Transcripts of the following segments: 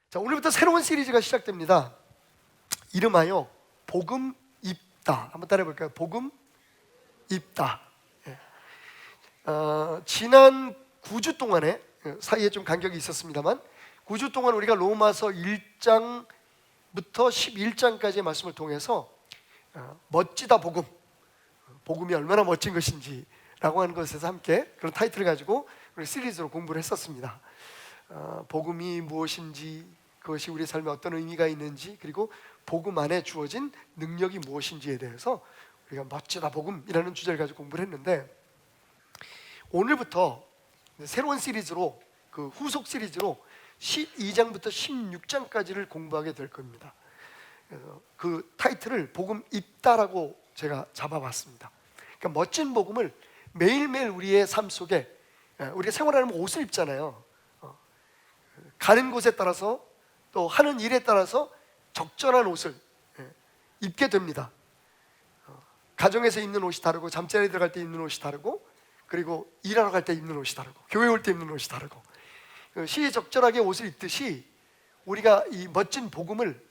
자, 오늘부터 새로운 시리즈가 시작됩니다. 이름하여 복음 입다. 한번 따라해 볼까요? 복음 입다. 지난 9주 동안에 사이에 좀 간격이 있었습니다만 9주 동안 우리가 로마서 1장부터 11장까지의 말씀을 통해서 멋지다 복음, 복음이 얼마나 멋진 것인지라고 하는 것에서 함께 그런 타이틀을 가지고 우리 시리즈로 공부를 했었습니다. 복음이 무엇인지, 그것이 우리 삶에 어떤 의미가 있는지, 그리고 복음 안에 주어진 능력이 무엇인지에 대해서 우리가 멋지다 복음이라는 주제를 가지고 공부를 했는데, 오늘부터 새로운 시리즈로, 그 후속 시리즈로 12장부터 16장까지를 공부하게 될 겁니다. 그래서 그 타이틀을 복음 입다라고 제가 잡아봤습니다. 그러니까 멋진 복음을 매일매일 우리의 삶 속에, 우리가 생활하는 옷을 입잖아요. 가는 곳에 따라서 또 하는 일에 따라서 적절한 옷을 입게 됩니다. 가정에서 입는 옷이 다르고, 잠자리에 들어갈 때 입는 옷이 다르고, 그리고 일하러 갈 때 입는 옷이 다르고, 교회 올 때 입는 옷이 다르고, 시의적절하게 옷을 입듯이 우리가 이 멋진 복음을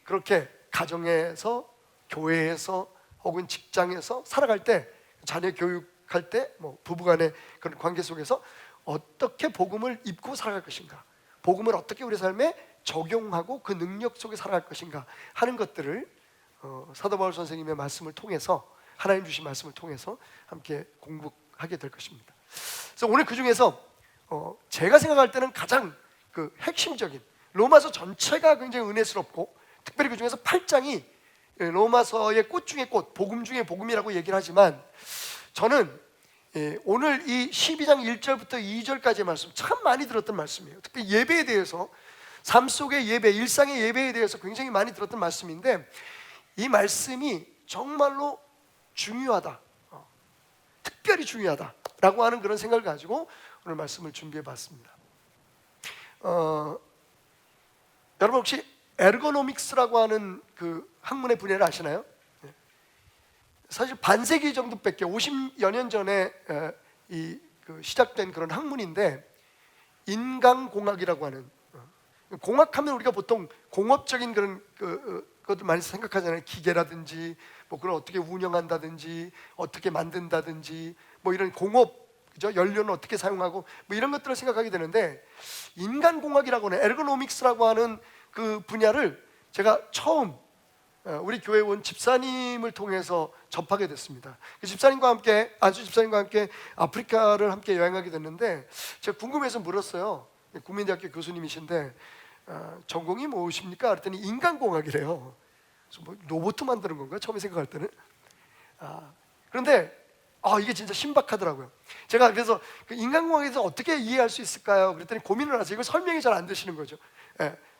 그렇게 가정에서, 교회에서, 혹은 직장에서 살아갈 때, 자녀 교육할 때, 부부간의 그런 관계 속에서 어떻게 복음을 입고 살아갈 것인가, 복음을 어떻게 우리 삶에 적용하고 그 능력 속에 살아갈 것인가 하는 것들을 사도 바울 선생님의 말씀을 통해서, 하나님 주신 말씀을 통해서 함께 공부하게 될 것입니다. 그래서 오늘 그 중에서 제가 생각할 때는 가장 그 핵심적인, 로마서 전체가 굉장히 은혜스럽고, 특별히 그 중에서 8장이 로마서의 꽃 중의 꽃, 복음 중의 복음이라고 얘기를 하지만, 저는 오늘 이 12장 1절부터 2절까지의 말씀 참 많이 들었던 말씀이에요. 특히 예배에 대해서, 삶 속의 예배, 일상의 예배에 대해서 굉장히 많이 들었던 말씀인데, 이 말씀이 정말로 중요하다, 특별히 중요하다라고 하는 그런 생각을 가지고 오늘 말씀을 준비해 봤습니다. 여러분 혹시 에르고노믹스라고 하는 그 학문의 분야를 아시나요? 사실 반세기 정도밖에, 50여 년 전에 시작된 그런 학문인데, 인간공학이라고 하는, 공학하면 우리가 보통 공업적인 그런 것들 많이 생각하잖아요. 기계라든지 그걸 어떻게 운영한다든지 어떻게 만든다든지 이런 공업, 그죠? 연료는 어떻게 사용하고 이런 것들을 생각하게 되는데, 인간공학이라고 하는, 에르고노믹스라고 하는 그 분야를 제가 처음 우리 교회 온 집사님을 통해서 접하게 됐습니다. 그 집사님과 함께, 안수 집사님과 함께 아프리카를 함께 여행하게 됐는데, 제가 궁금해서 물었어요. 국민대학교 교수님이신데 전공이 무엇입니까? 그랬더니 인간공학이래요. 그래서 로봇 만드는 건가? 처음에 생각할 때는. 그런데 이게 진짜 신박하더라고요. 제가 그래서 그 인간공학에 대해서 어떻게 이해할 수 있을까요? 그랬더니 고민을 하세요. 이거 설명이 잘 안 되시는 거죠.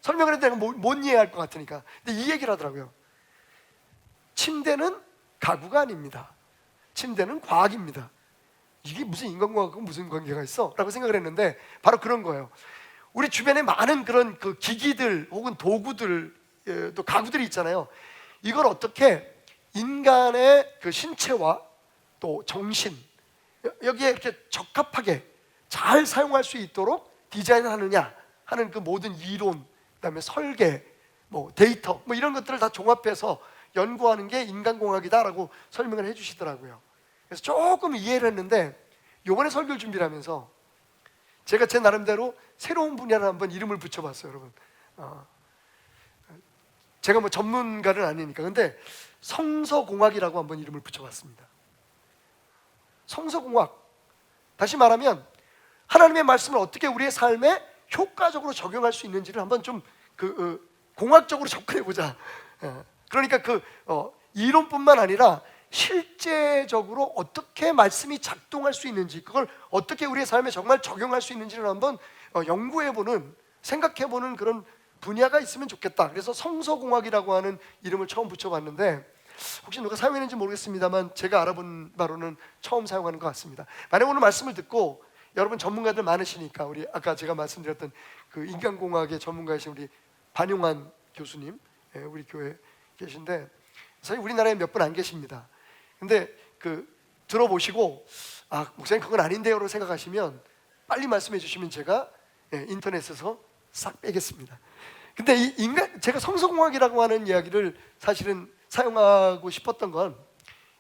설명을 해도 내가 못 이해할 것 같으니까. 근데 이 얘기를 하더라고요. 침대는 가구가 아닙니다. 침대는 과학입니다. 이게 무슨 인간공학하고 무슨 관계가 있어? 라고 생각을 했는데, 바로 그런 거예요. 우리 주변에 많은 그런 그 기기들 혹은 도구들, 또 가구들이 있잖아요. 이걸 어떻게 인간의 그 신체와 또 정신, 여기에 이렇게 적합하게 잘 사용할 수 있도록 디자인을 하느냐 하는 그 모든 이론, 그다음에 설계, 데이터, 이런 것들을 다 종합해서 연구하는 게 인간공학이다라고 설명을 해주시더라고요. 그래서 조금 이해를 했는데, 이번에 설교를 준비를 하면서 제가 제 나름대로 새로운 분야를 한번 이름을 붙여봤어요. 여러분, 제가 전문가는 아니니까. 근데 성서공학이라고 한번 이름을 붙여봤습니다. 성서공학, 다시 말하면 하나님의 말씀을 어떻게 우리의 삶에 효과적으로 적용할 수 있는지를 한번 좀 공학적으로 접근해보자. 그러니까 이론뿐만 아니라 실제적으로 어떻게 말씀이 작동할 수 있는지, 그걸 어떻게 우리의 삶에 정말 적용할 수 있는지를 한번 연구해보는, 생각해보는 그런 분야가 있으면 좋겠다. 그래서 성서공학이라고 하는 이름을 처음 붙여봤는데, 혹시 누가 사용했는지 모르겠습니다만 제가 알아본 바로는 처음 사용하는 것 같습니다. 만약 오늘 말씀을 듣고 여러분 전문가들 많으시니까, 우리 아까 제가 말씀드렸던 그 인간공학의 전문가이신 우리 반용환 교수님, 우리 교회 계신데, 사실 우리나라에 몇 분 안 계십니다. 근데 들어보시고 목사님 그건 아닌데요라고 생각하시면 빨리 말씀해 주시면 제가 인터넷에서 싹 빼겠습니다. 근데 이 인간, 제가 성서공학이라고 하는 이야기를 사실은 사용하고 싶었던 건,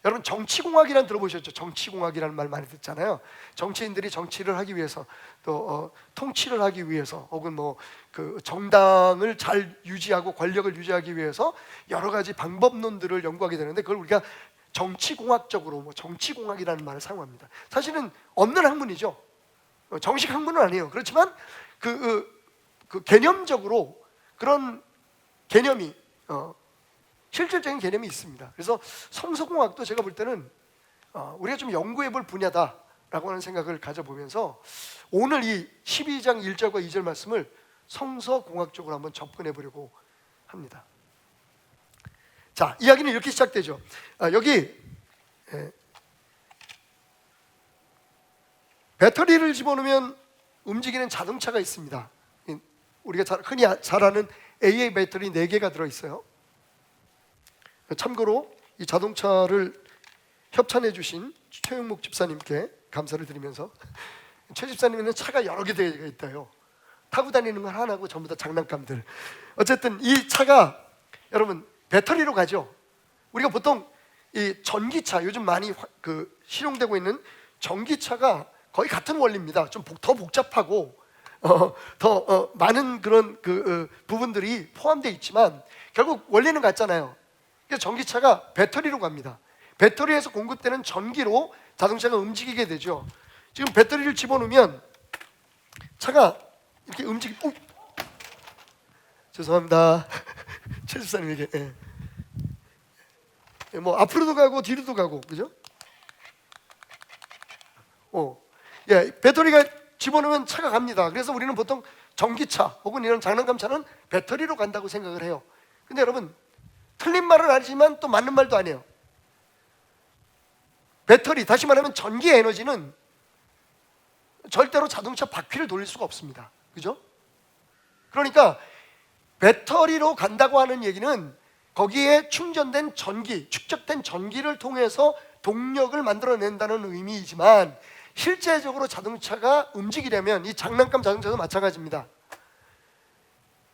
여러분 정치공학이란 들어보셨죠? 정치공학이라는 말 많이 듣잖아요. 정치인들이 정치를 하기 위해서, 또 통치를 하기 위해서, 혹은 뭐 그 정당을 잘 유지하고 권력을 유지하기 위해서 여러 가지 방법론들을 연구하게 되는데, 그걸 우리가 정치공학적으로 뭐 정치공학이라는 말을 사용합니다. 사실은 없는 학문이죠. 정식 학문은 아니에요. 그렇지만 그 개념적으로 그런 개념이 실질적인 개념이 있습니다. 그래서 성서공학도 제가 볼 때는 우리가 좀 연구해 볼 분야다라고 하는 생각을 가져보면서, 오늘 이 12장 1절과 2절 말씀을 성서공학적으로 한번 접근해 보려고 합니다. 자, 이야기는 이렇게 시작되죠. 여기 배터리를 집어넣으면 움직이는 자동차가 있습니다. 우리가 흔히 잘 아는 AA 배터리 4개가 들어있어요. 참고로 이 자동차를 협찬해 주신 최용목 집사님께 감사를 드리면서, 최 집사님은 차가 여러 개 되어 있다요. 타고 다니는 건 하나고 전부 다 장난감들. 어쨌든 이 차가 여러분 배터리로 가죠. 우리가 보통 이 전기차, 요즘 많이 실용되고 있는 전기차가 거의 같은 원리입니다. 좀 더 복잡하고 더 많은 그런 부분들이 포함되어 있지만 결국 원리는 같잖아요. 그래서 전기차가 배터리로 갑니다. 배터리에서 공급되는 전기로 자동차가 움직이게 되죠. 지금 배터리를 집어넣으면 차가 이렇게 죄송합니다. 최 집사님에게. 뭐 앞으로도 가고 뒤로도 가고, 그죠? 배터리가 집어넣으면 차가 갑니다. 그래서 우리는 보통 전기차 혹은 이런 장난감 차는 배터리로 간다고 생각을 해요. 근데 여러분, 틀린 말은 아니지만 또 맞는 말도 아니에요. 배터리, 다시 말하면 전기 에너지는 절대로 자동차 바퀴를 돌릴 수가 없습니다. 그죠? 그러니까 배터리로 간다고 하는 얘기는 거기에 충전된 전기, 축적된 전기를 통해서 동력을 만들어낸다는 의미이지만, 실제적으로 자동차가 움직이려면 이 장난감 자동차도 마찬가지입니다.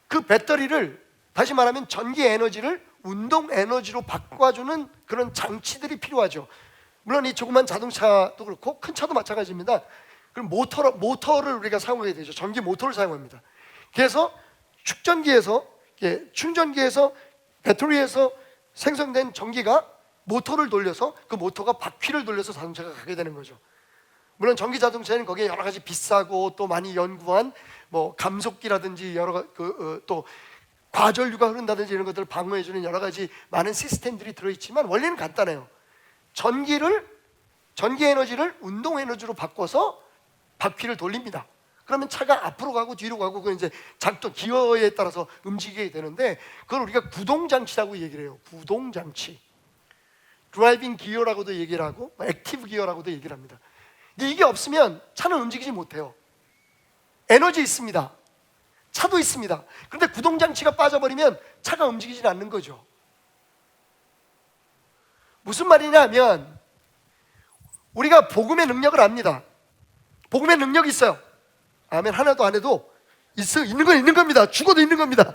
그 배터리를, 다시 말하면 전기 에너지를 운동 에너지로 바꿔주는 그런 장치들이 필요하죠. 물론 이 조그만 자동차도 그렇고 큰 차도 마찬가지입니다. 그럼 모터를 우리가 사용하게 되죠. 전기 모터를 사용합니다. 그래서 충전기에서 배터리에서 생성된 전기가 모터를 돌려서, 그 모터가 바퀴를 돌려서 자동차가 가게 되는 거죠. 물론 전기 자동차에는 거기에 여러 가지 비싸고 또 많이 연구한 뭐 감속기라든지 또 과전류가 흐른다든지 이런 것들을 방어해주는 여러 가지 많은 시스템들이 들어있지만 원리는 간단해요. 전기 에너지를 운동 에너지로 바꿔서 바퀴를 돌립니다. 그러면 차가 앞으로 가고 뒤로 가고, 그 이제 작동 기어에 따라서 움직이게 되는데, 그걸 우리가 구동장치라고 얘기를 해요. 구동장치. 드라이빙 기어라고도 얘기를 하고 액티브 기어라고도 얘기를 합니다. 근데 이게 없으면 차는 움직이지 못해요. 에너지 있습니다. 차도 있습니다. 그런데 구동장치가 빠져버리면 차가 움직이지 않는 거죠. 무슨 말이냐 하면, 우리가 복음의 능력을 압니다. 복음의 능력이 있어요. 아멘. 하나도 안 해도 있는 건 있는 겁니다. 죽어도 있는 겁니다.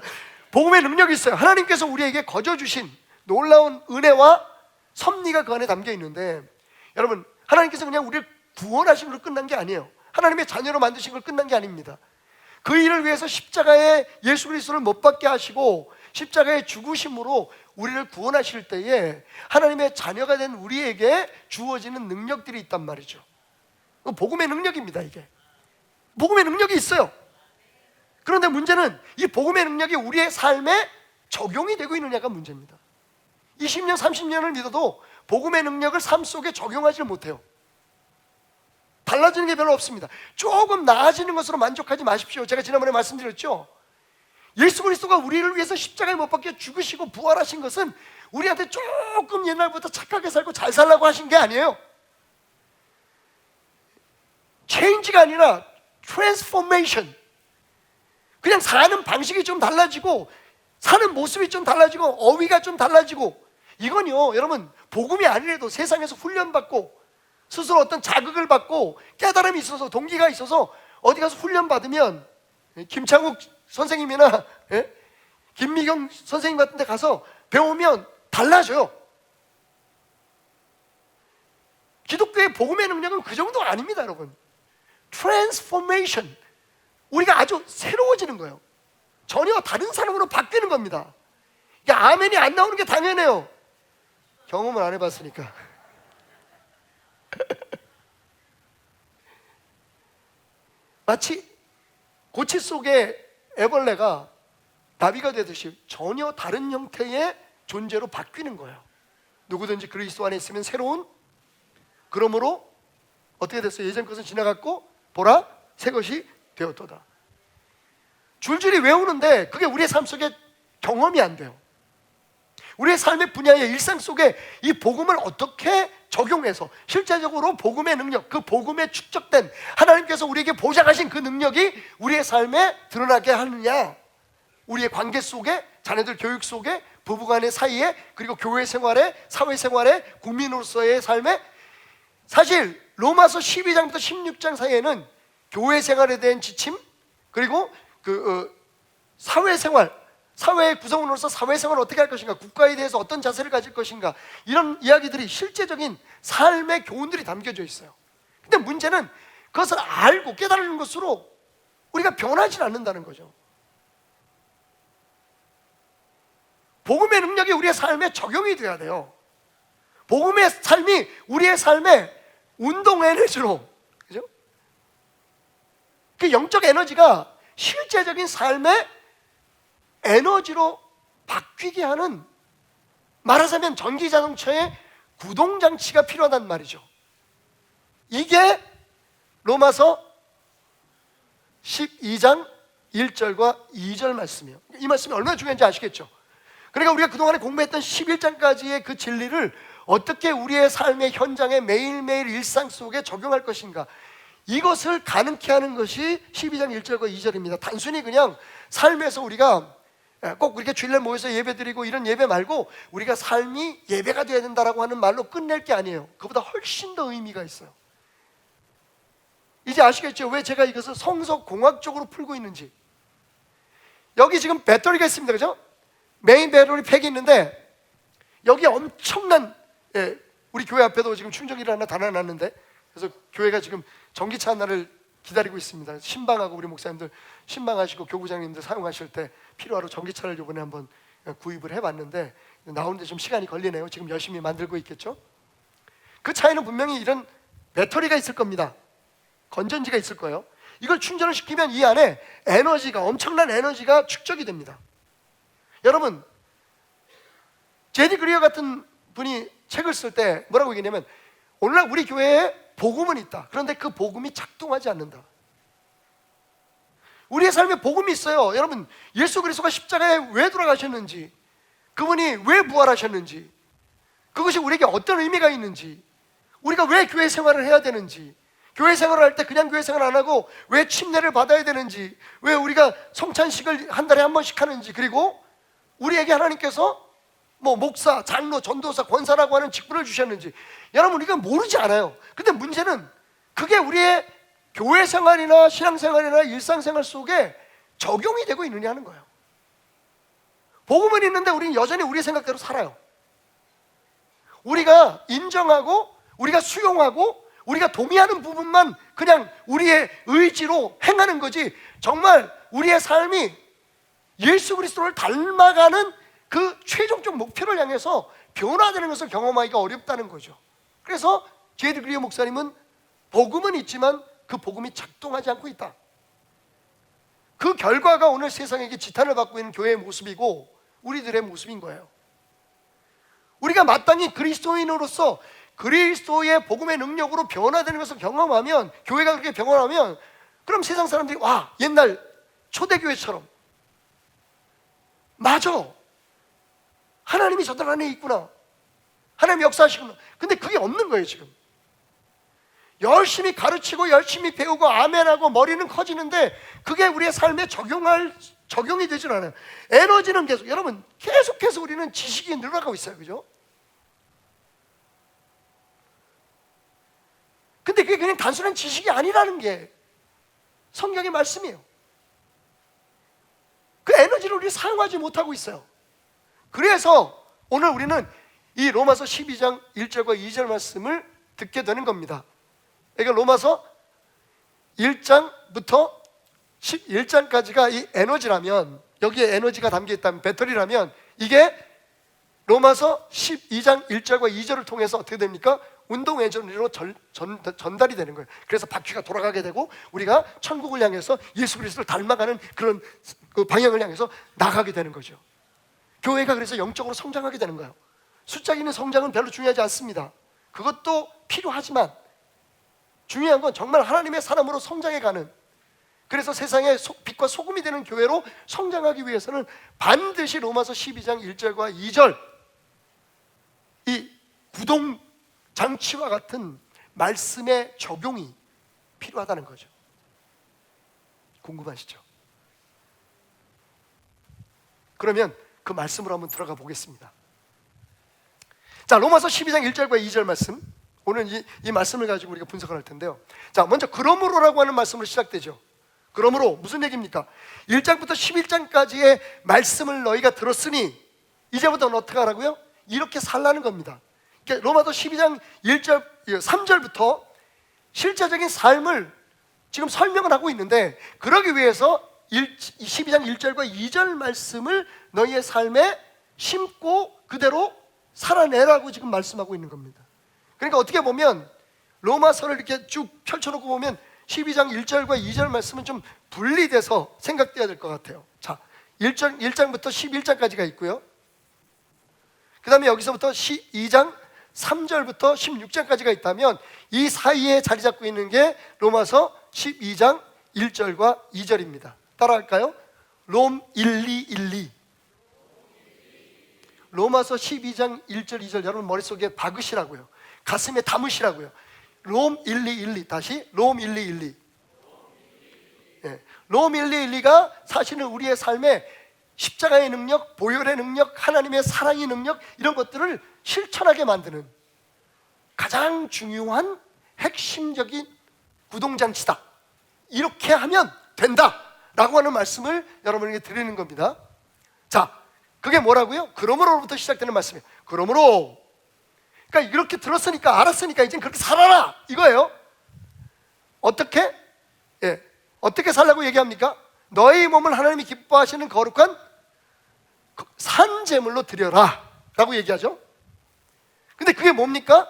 복음의 능력이 있어요. 하나님께서 우리에게 거저 주신 놀라운 은혜와 섭리가 그 안에 담겨 있는데, 여러분, 하나님께서 그냥 우리를 구원하신 걸로 끝난 게 아니에요. 하나님의 자녀로 만드신 걸 끝난 게 아닙니다. 그 일을 위해서 십자가에 예수 그리스도를 못 박게 하시고 십자가의 죽으심으로 우리를 구원하실 때에 하나님의 자녀가 된 우리에게 주어지는 능력들이 있단 말이죠. 복음의 능력입니다. 이게 복음의 능력이 있어요. 그런데 문제는 이 복음의 능력이 우리의 삶에 적용이 되고 있느냐가 문제입니다. 20년, 30년을 믿어도 복음의 능력을 삶 속에 적용하지 못해요. 달라지는 게 별로 없습니다. 조금 나아지는 것으로 만족하지 마십시오. 제가 지난번에 말씀드렸죠. 예수 그리스도가 우리를 위해서 십자가에 못 박혀 죽으시고 부활하신 것은 우리한테 조금 옛날부터 착하게 살고 잘 살라고 하신 게 아니에요. 체인지가 아니라 트랜스포메이션. 그냥 사는 방식이 좀 달라지고, 사는 모습이 좀 달라지고, 어휘가 좀 달라지고, 이건요, 여러분, 복음이 아니래도 세상에서 훈련받고 스스로 어떤 자극을 받고 깨달음이 있어서, 동기가 있어서 어디 가서 훈련받으면, 김창욱 선생님이나 김미경 선생님 같은 데 가서 배우면 달라져요. 기독교의 복음의 능력은 그 정도 아닙니다, 여러분. 트랜스포메이션, 우리가 아주 새로워지는 거예요. 전혀 다른 사람으로 바뀌는 겁니다. 아멘이 안 나오는 게 당연해요. 경험을 안 해봤으니까. 마치 고치 속에 애벌레가 나비가 되듯이 전혀 다른 형태의 존재로 바뀌는 거예요. 누구든지 그리스도 안에 있으면 새로운, 그러므로 어떻게 됐어요? 예전 것은 지나갔고 보라 새 것이 되었도다. 줄줄이 외우는데 그게 우리의 삶 속에 경험이 안 돼요. 우리의 삶의 분야의 일상 속에 이 복음을 어떻게 적용해서 실제적으로 복음의 능력, 그 복음에 축적된 하나님께서 우리에게 보장하신 그 능력이 우리의 삶에 드러나게 하느냐, 우리의 관계 속에, 자녀들 교육 속에, 부부간의 사이에, 그리고 교회 생활에, 사회 생활에, 국민으로서의 삶에. 사실 로마서 12장부터 16장 사이에는 교회 생활에 대한 지침, 그리고 사회생활, 사회의 구성원으로서 사회생활을 어떻게 할 것인가, 국가에 대해서 어떤 자세를 가질 것인가, 이런 이야기들이 실제적인 삶의 교훈들이 담겨져 있어요. 근데 문제는 그것을 알고 깨달는 것으로 우리가 변하지 않는다는 거죠. 복음의 능력이 우리의 삶에 적용이 돼야 돼요. 복음의 삶이 우리의 삶에 운동 에너지로, 그죠? 그 영적 에너지가 실제적인 삶의 에너지로 바뀌게 하는, 말하자면 전기자동차의 구동장치가 필요하단 말이죠. 이게 로마서 12장 1절과 2절 말씀이에요. 이 말씀이 얼마나 중요한지 아시겠죠? 그러니까 우리가 그동안에 공부했던 11장까지의 그 진리를 어떻게 우리의 삶의 현장에 매일매일 일상 속에 적용할 것인가, 이것을 가능케 하는 것이 12장 1절과 2절입니다. 단순히 그냥 삶에서 우리가 꼭 이렇게 주일날 모여서 예배드리고 이런 예배 말고 우리가 삶이 예배가 되어야 된다라고 하는 말로 끝낼 게 아니에요. 그보다 훨씬 더 의미가 있어요. 이제 아시겠죠? 왜 제가 이것을 성서공학적으로 풀고 있는지. 여기 지금 배터리가 있습니다, 그죠? 메인 배터리 팩이 있는데 여기 엄청난, 우리 교회 앞에도 지금 충전기를 하나 달아놨는데, 그래서 교회가 지금 전기차 하나를 기다리고 있습니다. 신방하고 우리 목사님들 신방하시고 교구장님들 사용하실 때 필요하러 전기차를 이번에 한번 구입을 해봤는데 나오는데 좀 시간이 걸리네요. 지금 열심히 만들고 있겠죠? 그 차에는 분명히 이런 배터리가 있을 겁니다. 건전지가 있을 거예요. 이걸 충전을 시키면 이 안에 에너지가, 엄청난 에너지가 축적이 됩니다. 여러분, 제디 그리어 같은 분이 책을 쓸 때 뭐라고 얘기냐면, 오늘날 우리 교회에 복음은 있다. 그런데 그 복음이 작동하지 않는다. 우리의 삶에 복음이 있어요. 여러분, 예수 그리스도가 십자가에 왜 돌아가셨는지, 그분이 왜 부활하셨는지, 그것이 우리에게 어떤 의미가 있는지, 우리가 왜 교회 생활을 해야 되는지, 교회 생활을 할 때 그냥 교회 생활 안 하고 왜 침례를 받아야 되는지, 왜 우리가 성찬식을 한 달에 한 번씩 하는지, 그리고 우리에게 하나님께서 목사, 장로, 전도사, 권사라고 하는 직분을 주셨는지, 여러분 우리가 모르지 않아요. 근데 문제는 그게 우리의 교회 생활이나 신앙생활이나 일상생활 속에 적용이 되고 있느냐 하는 거예요. 복음은 있는데 우리는 여전히 우리 생각대로 살아요. 우리가 인정하고 우리가 수용하고 우리가 동의하는 부분만 그냥 우리의 의지로 행하는 거지, 정말 우리의 삶이 예수 그리스도를 닮아가는 그 최종적 목표를 향해서 변화되는 것을 경험하기가 어렵다는 거죠. 그래서 제디 그리어 목사님은 복음은 있지만 그 복음이 작동하지 않고 있다. 그 결과가 오늘 세상에게 지탄을 받고 있는 교회의 모습이고 우리들의 모습인 거예요. 우리가 마땅히 그리스도인으로서 그리스도의 복음의 능력으로 변화되는 것을 경험하면, 교회가 그렇게 변화하면, 그럼 세상 사람들이 와, 옛날 초대교회처럼, 맞아, 하나님이 저들 안에 있구나, 하나님이 역사하시구나. 근데 그게 없는 거예요. 지금 열심히 가르치고 열심히 배우고 아멘하고 머리는 커지는데 그게 우리의 삶에 적용이 되질 않아요. 에너지는 계속, 여러분 계속해서 우리는 지식이 늘어나고 있어요, 그죠? 근데 그게 그냥 단순한 지식이 아니라는 게 성경의 말씀이에요. 그 에너지를 우리 사용하지 못하고 있어요. 그래서 오늘 우리는 이 로마서 12장 1절과 2절 말씀을 듣게 되는 겁니다. 그러니까 로마서 1장부터 11장까지가 이 에너지라면, 여기에 에너지가 담겨있다면, 배터리라면, 이게 로마서 12장 1절과 2절을 통해서 어떻게 됩니까? 운동 에너지로 전달이 되는 거예요. 그래서 바퀴가 돌아가게 되고 우리가 천국을 향해서 예수 그리스도를 닮아가는 그런 그 방향을 향해서 나가게 되는 거죠. 교회가 그래서 영적으로 성장하게 되는 거예요. 숫자 있는 성장은 별로 중요하지 않습니다. 그것도 필요하지만 중요한 건 정말 하나님의 사람으로 성장해가는, 그래서 세상의 빛과 소금이 되는 교회로 성장하기 위해서는 반드시 로마서 12장 1절과 2절, 이 구동 장치와 같은 말씀의 적용이 필요하다는 거죠. 궁금하시죠? 그러면 그 말씀으로 한번 들어가 보겠습니다. 자, 로마서 12장 1절과 2절 말씀, 오늘 이 말씀을 가지고 우리가 분석을 할 텐데요. 자, 먼저 그러므로라고 하는 말씀으로 시작되죠. 그러므로 무슨 얘기입니까? 1장부터 11장까지의 말씀을 너희가 들었으니 이제부터는 어떻게 하라고요? 이렇게 살라는 겁니다. 그러니까 로마서 12장 1절, 3절부터 실제적인 삶을 지금 설명을 하고 있는데, 그러기 위해서 12장 1절과 2절 말씀을 너희의 삶에 심고 그대로 살아내라고 지금 말씀하고 있는 겁니다. 그러니까 어떻게 보면 로마서를 이렇게 쭉 펼쳐놓고 보면 12장 1절과 2절 말씀은 좀 분리돼서 생각돼야 될 것 같아요. 자, 1장부터 11장까지가 있고요. 그 다음에 여기서부터 2장 3절부터 16장까지가 있다면, 이 사이에 자리 잡고 있는 게 로마서 12장 1절과 2절입니다. 따라할까요? 롬 1212. 로마서 12장 1절 2절 여러분 머릿속에 박으시라고요. 가슴에 담으시라고요. 롬 1212. 다시 롬 1212. 네. 롬 1212가 사실은 우리의 삶에 십자가의 능력, 보혈의 능력, 하나님의 사랑의 능력, 이런 것들을 실천하게 만드는 가장 중요한 핵심적인 구동장치다. 이렇게 하면 된다 라고 하는 말씀을 여러분에게 드리는 겁니다. 자, 그게 뭐라고요? 그러므로부터 시작되는 말씀이에요. 그러므로, 그러니까 이렇게 들었으니까, 알았으니까 이제 그렇게 살아라 이거예요. 어떻게? 어떻게 살라고 얘기합니까? 너희 몸을 하나님이 기뻐하시는 거룩한 산 제물로 드려라 라고 얘기하죠. 근데 그게 뭡니까?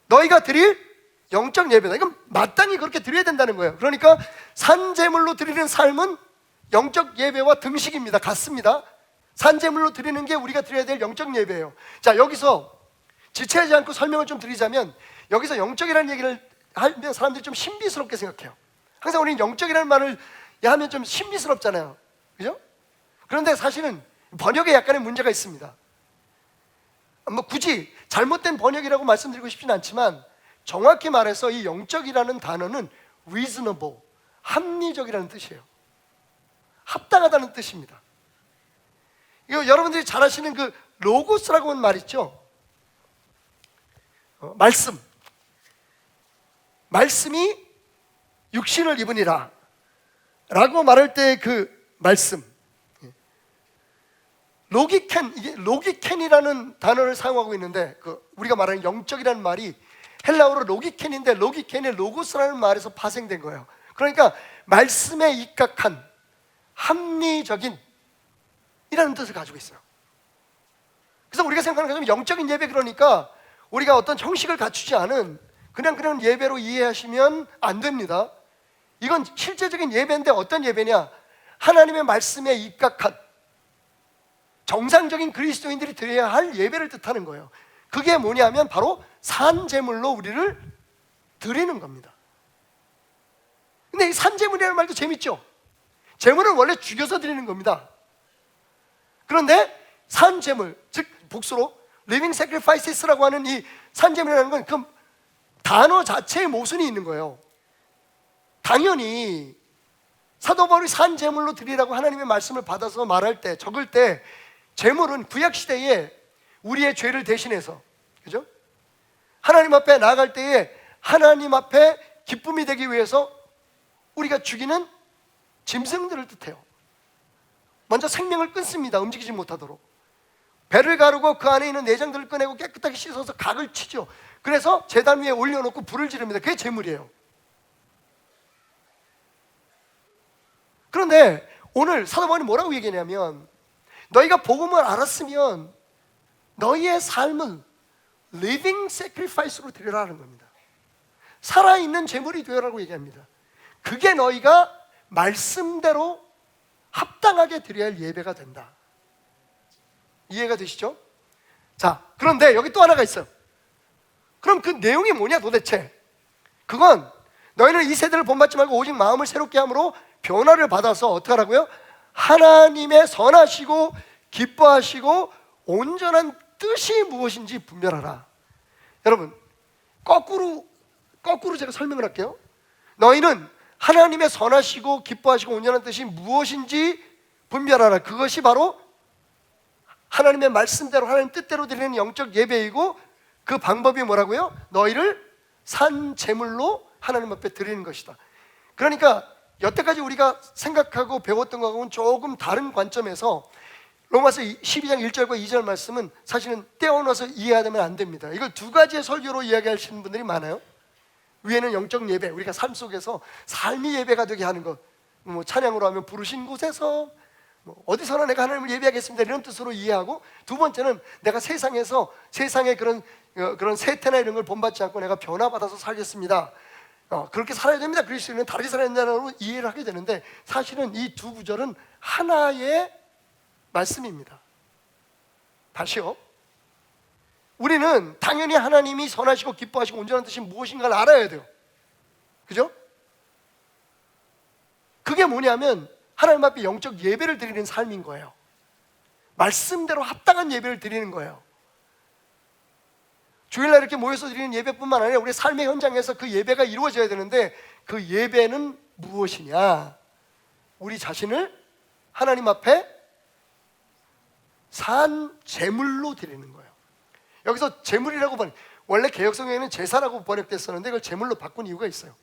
너희가 드릴 영적 예배다. 이건 마땅히 그렇게 드려야 된다는 거예요. 그러니까 산 제물로 드리는 삶은 영적 예배와 등식입니다. 같습니다. 산 제물로 드리는 게 우리가 드려야 될 영적 예배예요. 자, 여기서 지체하지 않고 설명을 좀 드리자면, 여기서 영적이라는 얘기를 하면 사람들이 좀 신비스럽게 생각해요. 항상 우리는 영적이라는 말을 하면 좀 신비스럽잖아요. 그죠? 그런데 사실은 번역에 약간의 문제가 있습니다. 뭐 굳이 잘못된 번역이라고 말씀드리고 싶지는 않지만, 정확히 말해서 이 영적이라는 단어는 reasonable, 합리적이라는 뜻이에요. 합당하다는 뜻입니다. 이거 여러분들이 잘 아시는 그 로고스라고 하는 말 있죠? 말씀이 육신을 입으니라 라고 말할 때 그 말씀, 이게 로기켄이라는 단어를 사용하고 있는데, 우리가 말하는 영적이라는 말이 헬라어로 로기켄인데, 로기켄이 로고스라는 말에서 파생된 거예요. 그러니까 말씀에 입각한 합리적인 이라는 뜻을 가지고 있어요. 그래서 우리가 생각하는 것처럼 영적인 예배, 그러니까 우리가 어떤 형식을 갖추지 않은 그냥 예배로 이해하시면 안 됩니다. 이건 실제적인 예배인데 어떤 예배냐? 하나님의 말씀에 입각한 정상적인 그리스도인들이 드려야 할 예배를 뜻하는 거예요. 그게 뭐냐면 바로 산 제물로 우리를 드리는 겁니다. 근데 이 산 제물이라는 말도 재밌죠? 제물은 원래 죽여서 드리는 겁니다. 그런데 산 제물, 즉 복수로 living sacrifices라고 하는 이 산 제물이라는 건 그 단어 자체에 모순이 있는 거예요. 당연히 사도 바울이 산 제물로 드리라고 하나님의 말씀을 받아서 말할 때, 적을 때, 제물은 구약 시대에 우리의 죄를 대신해서, 그죠? 하나님 앞에 나아갈 때에 하나님 앞에 기쁨이 되기 위해서 우리가 죽이는 짐승들을 뜻해요. 먼저 생명을 끊습니다. 움직이지 못하도록. 배를 가르고 그 안에 있는 내장들을 꺼내고 깨끗하게 씻어서 각을 치죠. 그래서 제단 위에 올려놓고 불을 지릅니다. 그게 제물이에요. 그런데 오늘 사도 바울이 뭐라고 얘기하냐면, 너희가 복음을 알았으면 너희의 삶은 living sacrifice로 드리라는 겁니다. 살아있는 제물이 되어라고 얘기합니다. 그게 너희가 말씀대로 합당하게 드려야 할 예배가 된다. 이해가 되시죠? 자, 그런데 여기 또 하나가 있어요. 그럼 그 내용이 뭐냐 도대체? 그건 너희는 이 세대를 본받지 말고 오직 마음을 새롭게 함으로 변화를 받아서 어떻게 하라고요? 하나님의 선하시고 기뻐하시고 온전한 뜻이 무엇인지 분별하라. 여러분, 거꾸로 제가 설명을 할게요. 너희는 하나님의 선하시고 기뻐하시고 온전한 뜻이 무엇인지 분별하라. 그것이 바로 하나님의 말씀대로 하나님 뜻대로 드리는 영적 예배이고, 그 방법이 뭐라고요? 너희를 산 제물로 하나님 앞에 드리는 것이다. 그러니까 여태까지 우리가 생각하고 배웠던 것하고는 조금 다른 관점에서 로마서 12장 1절과 2절 말씀은 사실은 떼어넣어서 이해하면 안 됩니다. 이걸 두 가지의 설교로 이야기하시는 분들이 많아요. 위에는 영적 예배, 우리가 삶 속에서 삶이 예배가 되게 하는 것, 뭐 찬양으로 하면 부르신 곳에서 뭐 어디서나 내가 하나님을 예배하겠습니다 이런 뜻으로 이해하고, 두 번째는 내가 세상에서 세상의 그런 세태나 이런 걸 본받지 않고 내가 변화받아서 살겠습니다, 그렇게 살아야 됩니다, 그리스도인은 다르게 살아야 된다고 이해를 하게 되는데, 사실은 이 두 구절은 하나의 말씀입니다. 다시요, 우리는 당연히 하나님이 선하시고 기뻐하시고 온전한 뜻이 무엇인가를 알아야 돼요. 그죠? 그게 뭐냐면 하나님 앞에 영적 예배를 드리는 삶인 거예요. 말씀대로 합당한 예배를 드리는 거예요. 주일날 이렇게 모여서 드리는 예배뿐만 아니라 우리 삶의 현장에서 그 예배가 이루어져야 되는데, 그 예배는 무엇이냐? 우리 자신을 하나님 앞에 산 제물로 드리는 거예요. 여기서 제물이라고 원래 개역성경에는 제사라고 번역됐었는데 이걸 제물로 바꾼 이유가 있어요.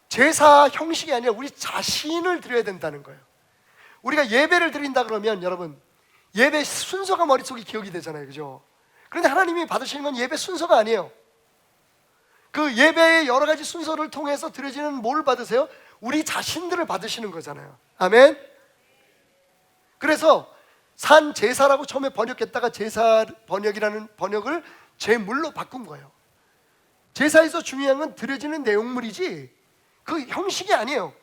제사 형식이 아니라 우리 자신을 드려야 된다는 거예요. 우리가 예배를 드린다 그러면 여러분, 예배 순서가 머릿속에 기억이 되잖아요, 그죠? 그런데 하나님이 받으시는 건 예배 순서가 아니에요. 그 예배의 여러 가지 순서를 통해서 드려지는 뭘 받으세요? 우리 자신들을 받으시는 거잖아요. 아멘? 그래서 산 제사라고 처음에 번역했다가 제사 번역이라는 번역을 제물로 바꾼 거예요. 제사에서 중요한 건 드려지는 내용물이지 그 형식이 아니에요.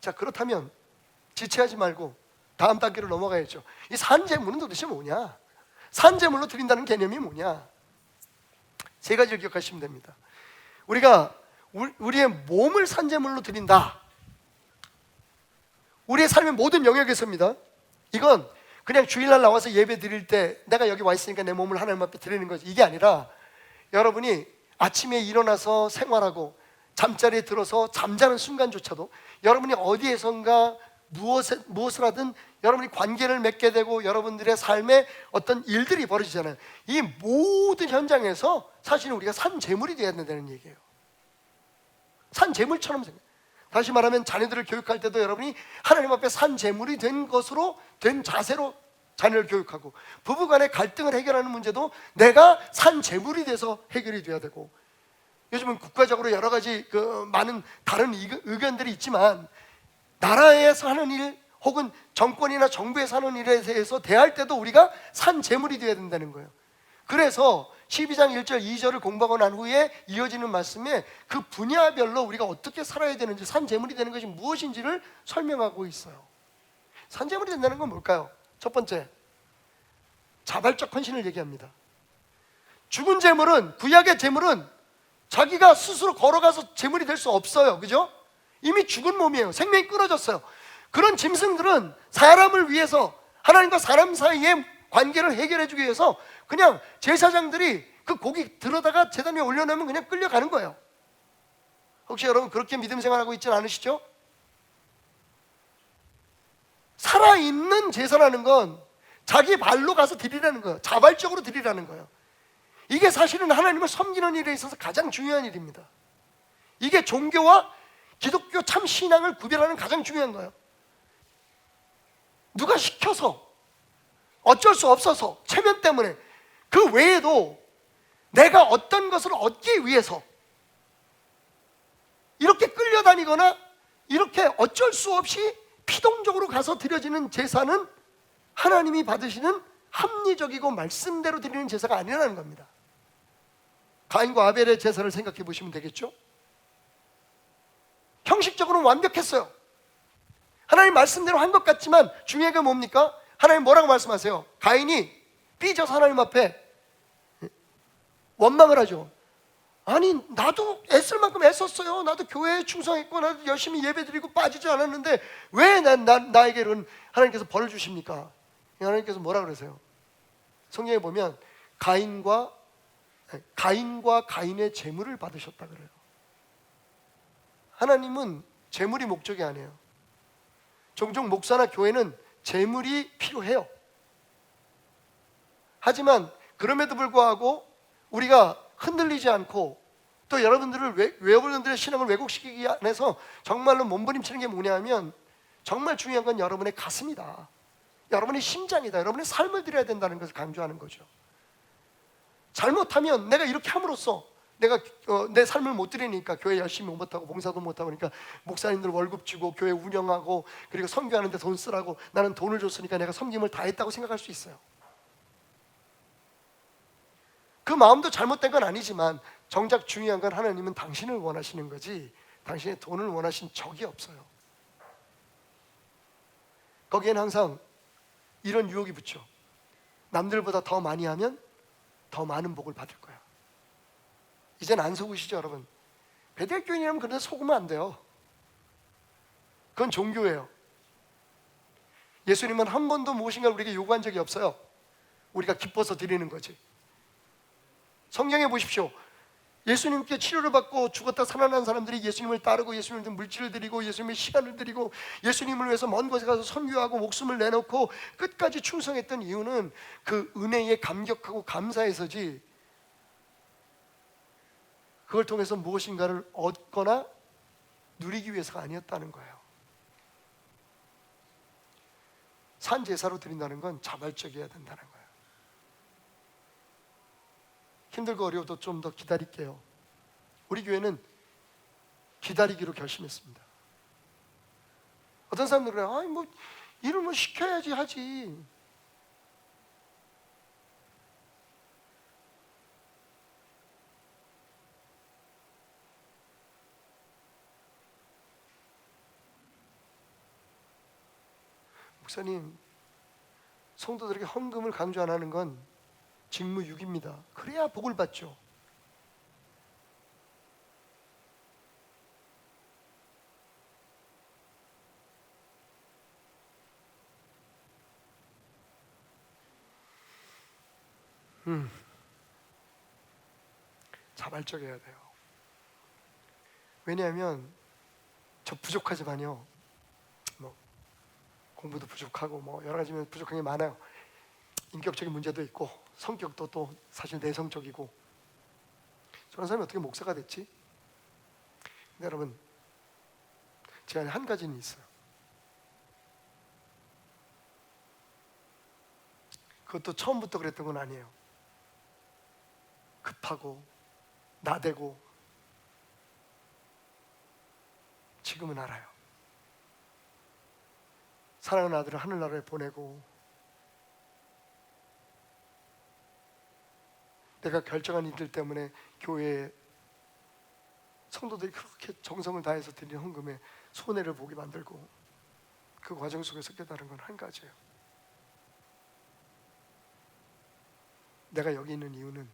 자, 그렇다면 지체하지 말고 다음 단계로 넘어가야죠. 이 산제물은 도대체 뭐냐? 산제물로 드린다는 개념이 뭐냐? 세 가지를 기억하시면 됩니다. 우리가 우리의 몸을 산제물로 드린다. 우리의 삶의 모든 영역에서입니다. 이건 그냥 주일날 나와서 예배 드릴 때 내가 여기 와 있으니까 내 몸을 하나님 앞에 드리는 거지, 이게 아니라 여러분이 아침에 일어나서 생활하고 잠자리에 들어서 잠자는 순간조차도 여러분이 어디에선가 무엇을 하든 여러분이 관계를 맺게 되고 여러분들의 삶에 어떤 일들이 벌어지잖아요. 이 모든 현장에서 사실은 우리가 산 제물이 되어야 된다는 얘기예요. 산 제물처럼 생각. 다시 말하면 자녀들을 교육할 때도 여러분이 하나님 앞에 산 제물이 된 자세로 자녀를 교육하고, 부부간의 갈등을 해결하는 문제도 내가 산 제물이 돼서 해결이 돼야 되고, 요즘은 국가적으로 여러 가지 많은 다른 의견들이 있지만 나라에서 하는 일 혹은 정권이나 정부에서 하는 일에 대해서 대할 때도 우리가 산 제물이 되어야 된다는 거예요. 그래서 12장 1절 2절을 공부하고 난 후에 이어지는 말씀에 그 분야별로 우리가 어떻게 살아야 되는지, 산 제물이 되는 것이 무엇인지를 설명하고 있어요. 산 제물이 된다는 건 뭘까요? 첫 번째, 자발적 헌신을 얘기합니다. 죽은 제물은, 구약의 제물은 자기가 스스로 걸어가서 제물이 될 수 없어요. 그죠? 이미 죽은 몸이에요. 생명이 끊어졌어요. 그런 짐승들은 사람을 위해서, 하나님과 사람 사이의 관계를 해결해 주기 위해서 그냥 제사장들이 그 고기 들어다가 제단 위에 올려놓으면 그냥 끌려가는 거예요. 혹시 여러분 그렇게 믿음 생활하고 있지는 않으시죠? 살아있는 제사라는 건 자기 발로 가서 드리라는 거예요. 자발적으로 드리라는 거예요. 이게 사실은 하나님을 섬기는 일에 있어서 가장 중요한 일입니다. 이게 종교와 기독교 참 신앙을 구별하는 가장 중요한 거예요. 누가 시켜서, 어쩔 수 없어서, 체면 때문에, 그 외에도 내가 어떤 것을 얻기 위해서 이렇게 끌려다니거나 이렇게 어쩔 수 없이 피동적으로 가서 드려지는 제사는 하나님이 받으시는 합리적이고 말씀대로 드리는 제사가 아니라는 겁니다. 가인과 아벨의 제사를 생각해 보시면 되겠죠? 형식적으로는 완벽했어요. 하나님 말씀대로 한 것 같지만 중요한 게 뭡니까? 하나님 뭐라고 말씀하세요? 가인이 삐져서 하나님 앞에 원망을 하죠. 아니, 나도 애쓸 만큼 애썼어요. 나도 교회에 충성했고 나도 열심히 예배드리고 빠지지 않았는데 왜 나에게는 하나님께서 벌을 주십니까? 하나님께서 뭐라 그러세요? 성경에 보면 가인과 가인의 재물을 받으셨다 그래요. 하나님은 재물이 목적이 아니에요. 종종 목사나 교회는 재물이 필요해요. 하지만 그럼에도 불구하고 우리가 흔들리지 않고 또 여러분들의 신앙을 왜곡시키기 안해서 정말로 몸부림치는 게 뭐냐면 정말 중요한 건 여러분의 가슴이다. 여러분의 심장이다. 여러분의 삶을 드려야 된다는 것을 강조하는 거죠. 잘못하면 내가 이렇게 함으로써 내가 내 삶을 못 드리니까 교회 열심히 못하고 봉사도 못하고 그러니까 목사님들 월급 주고 교회 운영하고 그리고 선교하는 데 돈 쓰라고 나는 돈을 줬으니까 내가 섬김을 다 했다고 생각할 수 있어요. 그 마음도 잘못된 건 아니지만 정작 중요한 건 하나님은 당신을 원하시는 거지 당신의 돈을 원하신 적이 없어요. 거기에는 항상 이런 유혹이 붙죠. 남들보다 더 많이 하면 더 많은 복을 받을 거야. 이젠 안 속으시죠 여러분? 베델교인이라면 그런데 속으면 안 돼요. 그건 종교예요. 예수님은 한 번도 무엇인가를 우리에게 요구한 적이 없어요. 우리가 기뻐서 드리는 거지. 성경에 보십시오. 예수님께 치료를 받고 죽었다 살아난 사람들이 예수님을 따르고 예수님한테 물질을 드리고 예수님의 시간을 드리고 예수님을 위해서 먼 곳에 가서 선교하고 목숨을 내놓고 끝까지 충성했던 이유는 그 은혜에 감격하고 감사해서지 그걸 통해서 무엇인가를 얻거나 누리기 위해서가 아니었다는 거예요. 산제사로 드린다는 건 자발적이어야 된다는 거예요. 힘들고 어려워도 좀 더 기다릴게요. 우리 교회는 기다리기로 결심했습니다. 어떤 사람들은 그래요. 아니 뭐 일을 뭐 시켜야지 하지. 목사님, 성도들에게 헌금을 강조 안 하는 건 직무유기입니다. 그래야 복을 받죠. 자발적이어야 돼요. 왜냐하면 저 부족하지만요. 뭐 공부도 부족하고 뭐 여러 가지 부족한 게 많아요. 인격적인 문제도 있고 성격도 또 사실 내성적이고 저런 사람이 어떻게 목사가 됐지? 근데 여러분 제 안에 한 가지는 있어요. 그것도 처음부터 그랬던 건 아니에요. 급하고 나대고 지금은 알아요. 사랑하는 아들을 하늘나라에 보내고 내가 결정한 일들 때문에 교회에 성도들이 그렇게 정성을 다해서 드리는 헌금에 손해를 보게 만들고 그 과정 속에서 깨달은 건 한 가지예요. 내가 여기 있는 이유는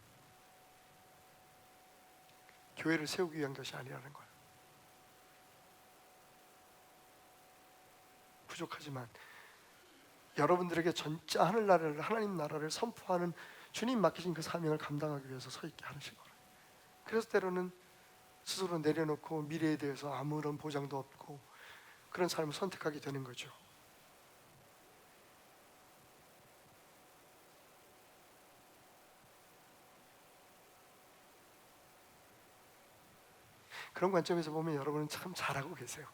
교회를 세우기 위한 것이 아니라는 거예요. 부족하지만 여러분들에게 전짜 하늘나라를 하나님 나라를 선포하는 주님 맡기신 그 사명을 감당하기 위해서 서 있게 하신 거예요. 그래서 때로는 스스로 내려놓고 미래에 대해서 아무런 보장도 없고 그런 삶을 선택하게 되는 거죠. 그런 관점에서 보면 여러분은 참 잘하고 계세요.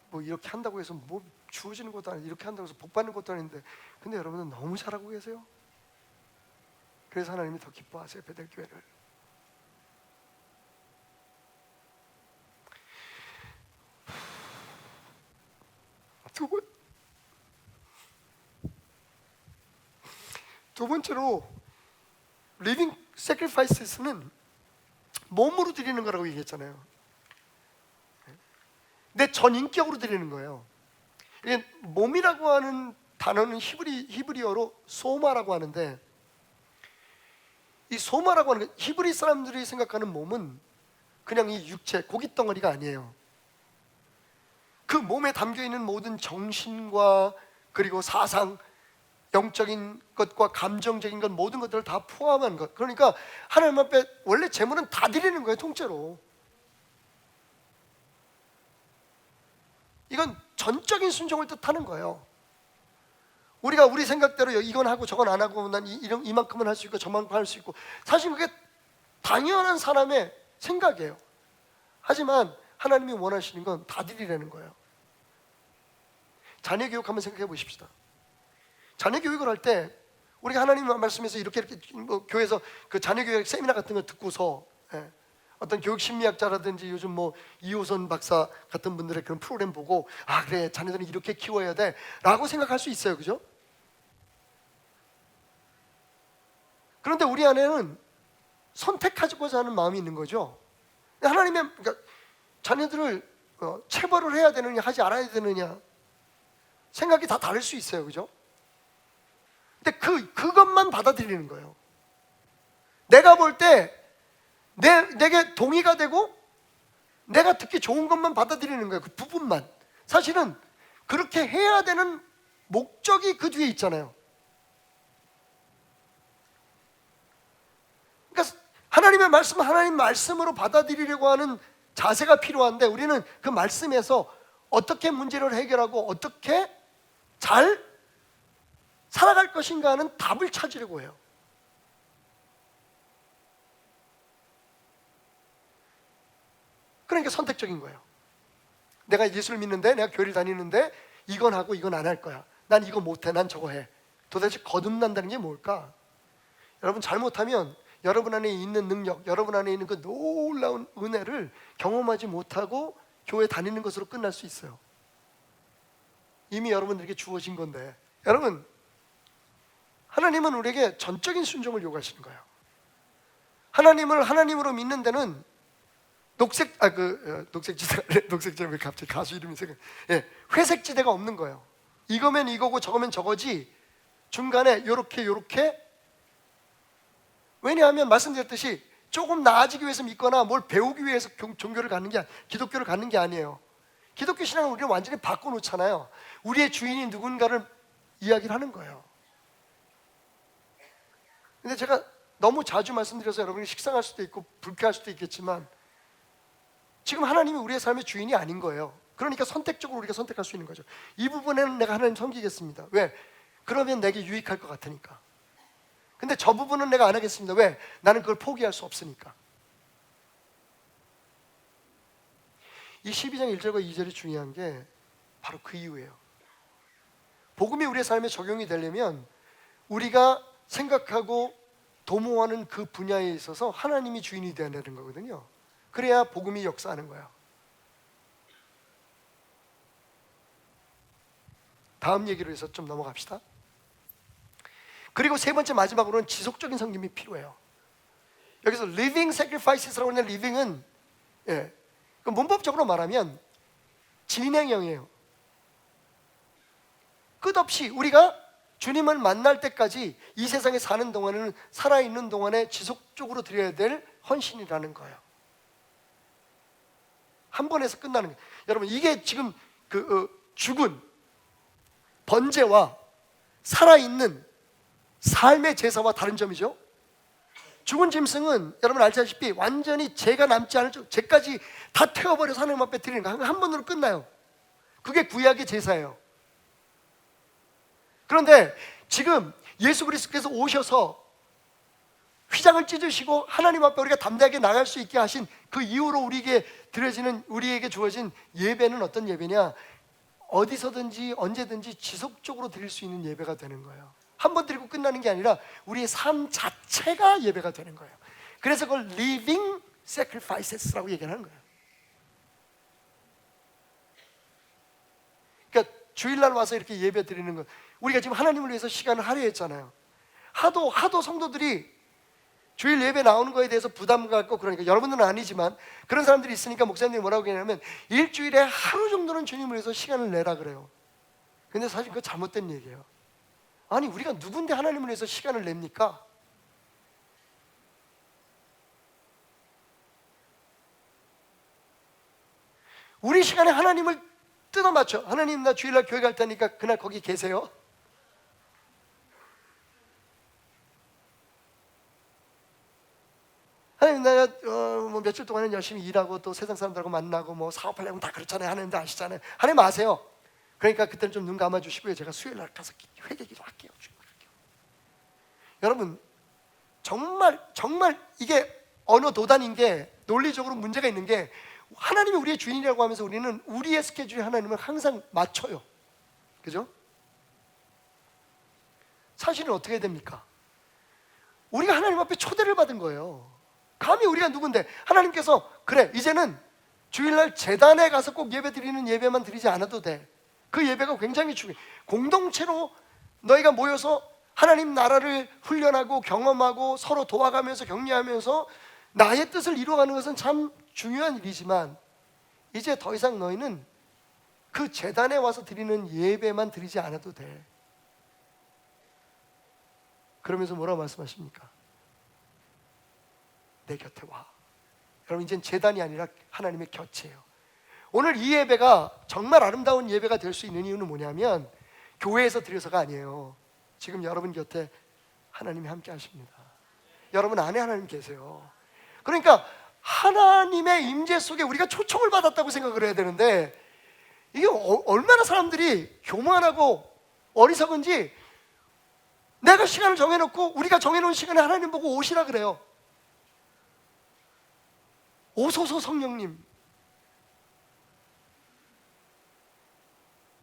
뭐 이렇게 한다고 해서 뭐 주어지는 것도 아니고 이렇게 한다고 해서 복 받는 것도 아닌데, 근데 여러분은 너무 잘하고 계세요. 그래서 하나님이 더 기뻐하세요, 베델교회를. 두 번째로 리빙 세크리파이스는 몸으로 드리는 거라고 얘기했잖아요. 내 전 인격으로 드리는 거예요. 이게 몸이라고 하는 단어는 히브리어로 소마라고 하는데, 이 소마라고 하는 게 히브리 사람들이 생각하는 몸은 그냥 이 육체, 고깃 덩어리가 아니에요. 그 몸에 담겨 있는 모든 정신과 그리고 사상, 영적인 것과 감정적인 것, 모든 것들을 다 포함한 것. 그러니까 하나님 앞에 원래 제물은 다 드리는 거예요, 통째로. 이건 전적인 순종을 뜻하는 거예요. 우리가 우리 생각대로 이건 하고 저건 안 하고 난 이만큼은 할 수 있고 저만큼 할 수 있고, 사실 그게 당연한 사람의 생각이에요. 하지만 하나님이 원하시는 건 다 드리라는 거예요. 자녀 교육 한번 생각해 보십시다. 자녀 교육을 할 때 우리가 하나님 말씀에서 이렇게 뭐 교회에서 그 자녀 교육 세미나 같은 거 듣고서 어떤 교육 심리학자라든지 요즘 뭐 이호선 박사 같은 분들의 그런 프로그램 보고, 아 그래 자녀들은 이렇게 키워야 돼 라고 생각할 수 있어요, 그죠? 그런데 우리 안에는 선택하고자 하는 마음이 있는 거죠. 하나님의, 그러니까 자녀들을 체벌을 해야 되느냐 하지 않아야 되느냐 생각이 다 다를 수 있어요, 그죠? 근데 그것만 받아들이는 거예요. 내가 볼 때 내게 동의가 되고 내가 듣기 좋은 것만 받아들이는 거예요. 그 부분만. 사실은 그렇게 해야 되는 목적이 그 뒤에 있잖아요. 그러니까 하나님의 말씀은 하나님 말씀으로 받아들이려고 하는 자세가 필요한데, 우리는 그 말씀에서 어떻게 문제를 해결하고 어떻게 잘 살아갈 것인가 하는 답을 찾으려고 해요. 그러니까 선택적인 거예요. 내가 예수를 믿는데, 내가 교회를 다니는데 이건 하고 이건 안 할 거야. 난 이거 못해, 난 저거 해. 도대체 거듭난다는 게 뭘까? 여러분, 잘못하면 여러분 안에 있는 능력, 여러분 안에 있는 그 놀라운 은혜를 경험하지 못하고 교회 다니는 것으로 끝날 수 있어요. 이미 여러분들에게 주어진 건데, 여러분, 하나님은 우리에게 전적인 순종을 요구하시는 거예요. 하나님을 하나님으로 믿는 데는 녹색지대 왜 갑자기 가수 이름이 생각? 회색지대가 없는 거예요. 이거면 이거고 저거면 저거지 중간에 요렇게. 왜냐하면 말씀드렸듯이 조금 나아지기 위해서 믿거나 뭘 배우기 위해서 종교를 갖는 게, 기독교를 갖는 게 아니에요. 기독교 신앙은 우리를 완전히 바꿔놓잖아요. 우리의 주인이 누군가를 이야기를 하는 거예요. 근데 제가 너무 자주 말씀드려서 여러분이 식상할 수도 있고 불쾌할 수도 있겠지만, 지금 하나님이 우리의 삶의 주인이 아닌 거예요. 그러니까 선택적으로 우리가 선택할 수 있는 거죠. 이 부분에는 내가 하나님 섬기겠습니다. 왜? 그러면 내게 유익할 것 같으니까. 근데 저 부분은 내가 안 하겠습니다. 왜? 나는 그걸 포기할 수 없으니까. 이 12장 1절과 2절이 중요한 게 바로 그 이유예요. 복음이 우리의 삶에 적용이 되려면 우리가 생각하고 도모하는 그 분야에 있어서 하나님이 주인이 되어야 되는 거거든요. 그래야 복음이 역사하는 거야. 다음 얘기로 해서 좀 넘어갑시다. 그리고 세 번째, 마지막으로는 지속적인 섬김이 필요해요. 여기서 living sacrifices라고 하는 living은 문법적으로 말하면 진행형이에요. 끝없이 우리가 주님을 만날 때까지 이 세상에 사는 동안에는, 살아있는 동안에 지속적으로 드려야 될 헌신이라는 거예요. 한 번 해서 끝나는 거예요. 여러분, 이게 지금 죽은 번제와 살아있는 삶의 제사와 다른 점이죠. 죽은 짐승은 여러분 알다시피 완전히 죄가 남지 않을 정도, 죄까지 다 태워버려서 하나님 앞에 드리는 거 한 번으로 끝나요. 그게 구약의 제사예요. 그런데 지금 예수 그리스도께서 오셔서 휘장을 찢으시고 하나님 앞에 우리가 담대하게 나갈 수 있게 하신 그 이후로 우리에게 주어진 예배는 어떤 예배냐? 어디서든지 언제든지 지속적으로 드릴 수 있는 예배가 되는 거예요. 한 번 드리고 끝나는 게 아니라 우리의 삶 자체가 예배가 되는 거예요. 그래서 그걸 living sacrifices라고 얘기하는 거예요. 그러니까 주일날 와서 이렇게 예배 드리는 것, 우리가 지금 하나님을 위해서 시간을 할애했잖아요. 하도 성도들이 주일 예배 나오는 거에 대해서 부담 갖고, 그러니까 여러분들은 아니지만 그런 사람들이 있으니까 목사님들이 뭐라고 얘기하냐면 일주일에 하루 정도는 주님을 위해서 시간을 내라 그래요. 근데 사실 그거 잘못된 얘기예요. 아니, 우리가 누군데 하나님을 위해서 시간을 냅니까? 우리 시간에 하나님을 뜯어 맞춰. 하나님, 나 주일날 교회 갈 테니까 그날 거기 계세요. 하나님, 나 뭐 며칠 동안은 열심히 일하고 또 세상 사람들하고 만나고 뭐 사업하려면 다 그렇잖아요. 하나님도 아시잖아요. 하나님 아세요. 그러니까 그때는 좀 눈 감아 주시고요. 제가 수요일날 가서 회개기도 할게요. 여러분, 정말 이게 언어 도단인 게, 논리적으로 문제가 있는 게, 하나님이 우리의 주인이라고 하면서 우리는 우리의 스케줄에 하나님을 항상 맞춰요. 그죠? 사실은 어떻게 됩니까? 우리가 하나님 앞에 초대를 받은 거예요. 감히 우리가 누군데 하나님께서 그래, 이제는 주일날 제단에 가서 꼭 예배 드리는 예배만 드리지 않아도 돼. 그 예배가 굉장히 중요해. 공동체로 너희가 모여서 하나님 나라를 훈련하고 경험하고 서로 도와가면서 격려하면서 나의 뜻을 이루어가는 것은 참 중요한 일이지만, 이제 더 이상 너희는 그 제단에 와서 드리는 예배만 드리지 않아도 돼. 그러면서 뭐라고 말씀하십니까? 내 곁에 와. 여러분, 이젠 제단이 아니라 하나님의 곁이에요. 오늘 이 예배가 정말 아름다운 예배가 될 수 있는 이유는 뭐냐면, 교회에서 드려서가 아니에요. 지금 여러분 곁에 하나님이 함께 하십니다. 여러분 안에 하나님 계세요. 그러니까 하나님의 임재 속에 우리가 초청을 받았다고 생각을 해야 되는데, 이게 얼마나 사람들이 교만하고 어리석은지, 내가 시간을 정해놓고 우리가 정해놓은 시간에 하나님 보고 오시라 그래요. 오소서 성령님.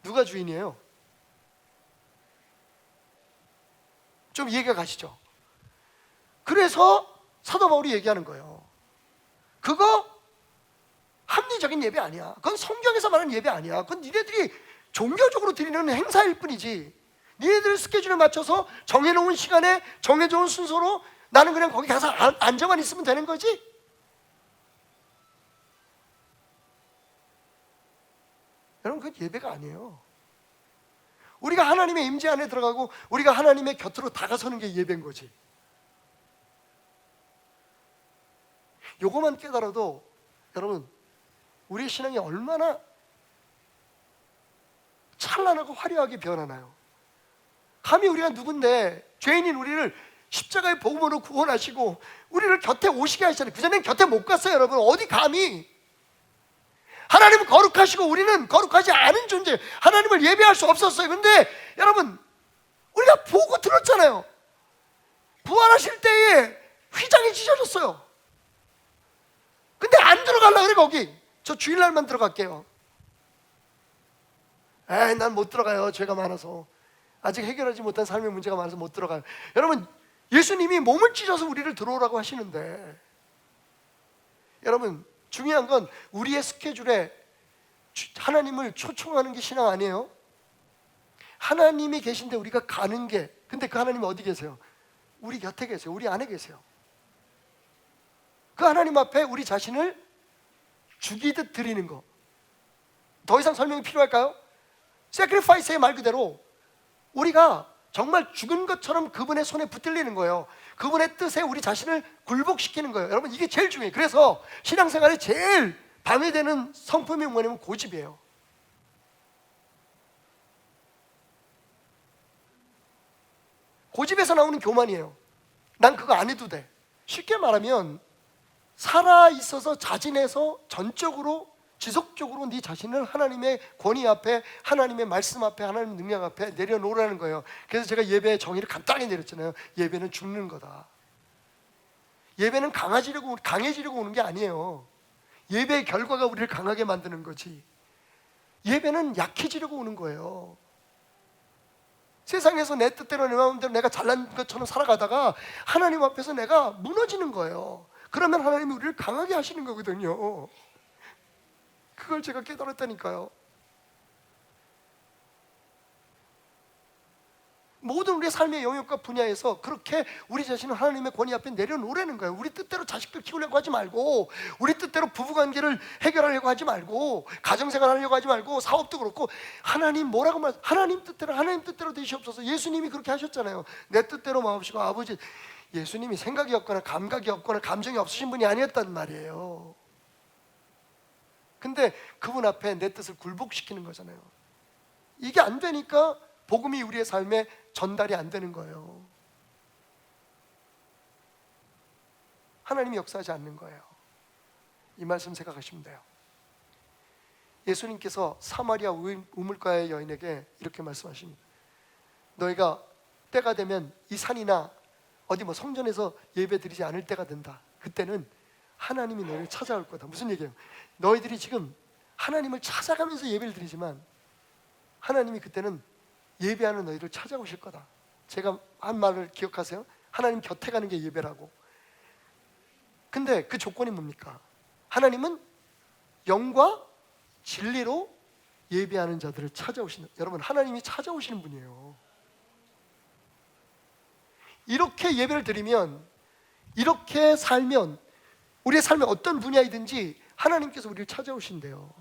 누가 주인이에요? 좀 이해가 가시죠? 그래서 사도 바울이 얘기하는 거예요. 그거 합리적인 예배 아니야. 그건 성경에서 말하는 예배 아니야. 그건 니네들이 종교적으로 드리는 행사일 뿐이지. 니네들 스케줄에 맞춰서 정해놓은 시간에 정해놓은 순서로 나는 그냥 거기 가서 앉아만 있으면 되는 거지? 여러분, 그건 예배가 아니에요. 우리가 하나님의 임재 안에 들어가고 우리가 하나님의 곁으로 다가서는 게 예배인 거지. 요거만 깨달아도 여러분, 우리의 신앙이 얼마나 찬란하고 화려하게 변하나요? 감히 우리가 누군데 죄인인 우리를 십자가의 복음으로 구원하시고 우리를 곁에 오시게 하시잖아요. 그전엔 곁에 못 갔어요. 여러분, 어디 감히. 하나님은 거룩하시고 우리는 거룩하지 않은 존재, 하나님을 예배할 수 없었어요. 근데 여러분, 우리가 보고 들었잖아요. 부활하실 때에 휘장이 찢어졌어요. 근데 안 들어가려고 그래. 거기 저 주일날만 들어갈게요. 에이, 난 못 들어가요. 죄가 많아서. 아직 해결하지 못한 삶의 문제가 많아서 못 들어가요. 여러분, 예수님이 몸을 찢어서 우리를 들어오라고 하시는데, 여러분, 중요한 건 우리의 스케줄에 하나님을 초청하는 게 신앙 아니에요? 하나님이 계신데 우리가 가는 게, 근데 그 하나님이 어디 계세요? 우리 곁에 계세요. 우리 안에 계세요. 그 하나님 앞에 우리 자신을 죽이듯 드리는 거, 더 이상 설명이 필요할까요? sacrifice의 말 그대로 우리가 정말 죽은 것처럼 그분의 손에 붙들리는 거예요. 그분의 뜻에 우리 자신을 굴복시키는 거예요. 여러분, 이게 제일 중요해요. 그래서 신앙생활에 제일 방해되는 성품이 뭐냐면 고집이에요. 고집에서 나오는 교만이에요. 난 그거 안 해도 돼. 쉽게 말하면 살아있어서 자진해서 전적으로 지속적으로 네 자신을 하나님의 권위 앞에, 하나님의 말씀 앞에, 하나님의 능력 앞에 내려놓으라는 거예요. 그래서 제가 예배의 정의를 간단하게 내렸잖아요. 예배는 죽는 거다. 예배는 강해지려고 오는 게 아니에요. 예배의 결과가 우리를 강하게 만드는 거지. 예배는 약해지려고 오는 거예요. 세상에서 내 뜻대로 내 마음대로 내가 잘난 것처럼 살아가다가 하나님 앞에서 내가 무너지는 거예요. 그러면 하나님이 우리를 강하게 하시는 거거든요. 그걸 제가 깨달았다니까요. 모든 우리의 삶의 영역과 분야에서 그렇게 우리 자신을 하나님의 권위 앞에 내려놓으라는 거예요. 우리 뜻대로 자식들 키우려고 하지 말고, 우리 뜻대로 부부관계를 해결하려고 하지 말고, 가정생활 하려고 하지 말고, 사업도 그렇고 하나님 뭐라고 하나님 뜻대로 되시옵소서. 예수님이 그렇게 하셨잖아요. 내 뜻대로 마옵시고. 아버지, 예수님이 생각이 없거나 감각이 없거나 감정이 없으신 분이 아니었단 말이에요. 근데 그분 앞에 내 뜻을 굴복시키는 거잖아요. 이게 안 되니까 복음이 우리의 삶에 전달이 안 되는 거예요. 하나님이 역사하지 않는 거예요. 이 말씀 생각하시면 돼요. 예수님께서 사마리아 우물가의 여인에게 이렇게 말씀하십니다. 너희가 때가 되면 이 산이나 어디 뭐 성전에서 예배 드리지 않을 때가 된다. 그때는 하나님이 너희를 찾아올 거다. 무슨 얘기예요? 너희들이 지금 하나님을 찾아가면서 예배를 드리지만 하나님이 그때는 예배하는 너희를 찾아오실 거다. 제가 한 말을 기억하세요? 하나님 곁에 가는 게 예배라고. 근데 그 조건이 뭡니까? 하나님은 영과 진리로 예배하는 자들을 찾아오시는, 여러분 하나님이 찾아오시는 분이에요. 이렇게 예배를 드리면, 이렇게 살면 우리의 삶의 어떤 분야이든지 하나님께서 우리를 찾아오신대요.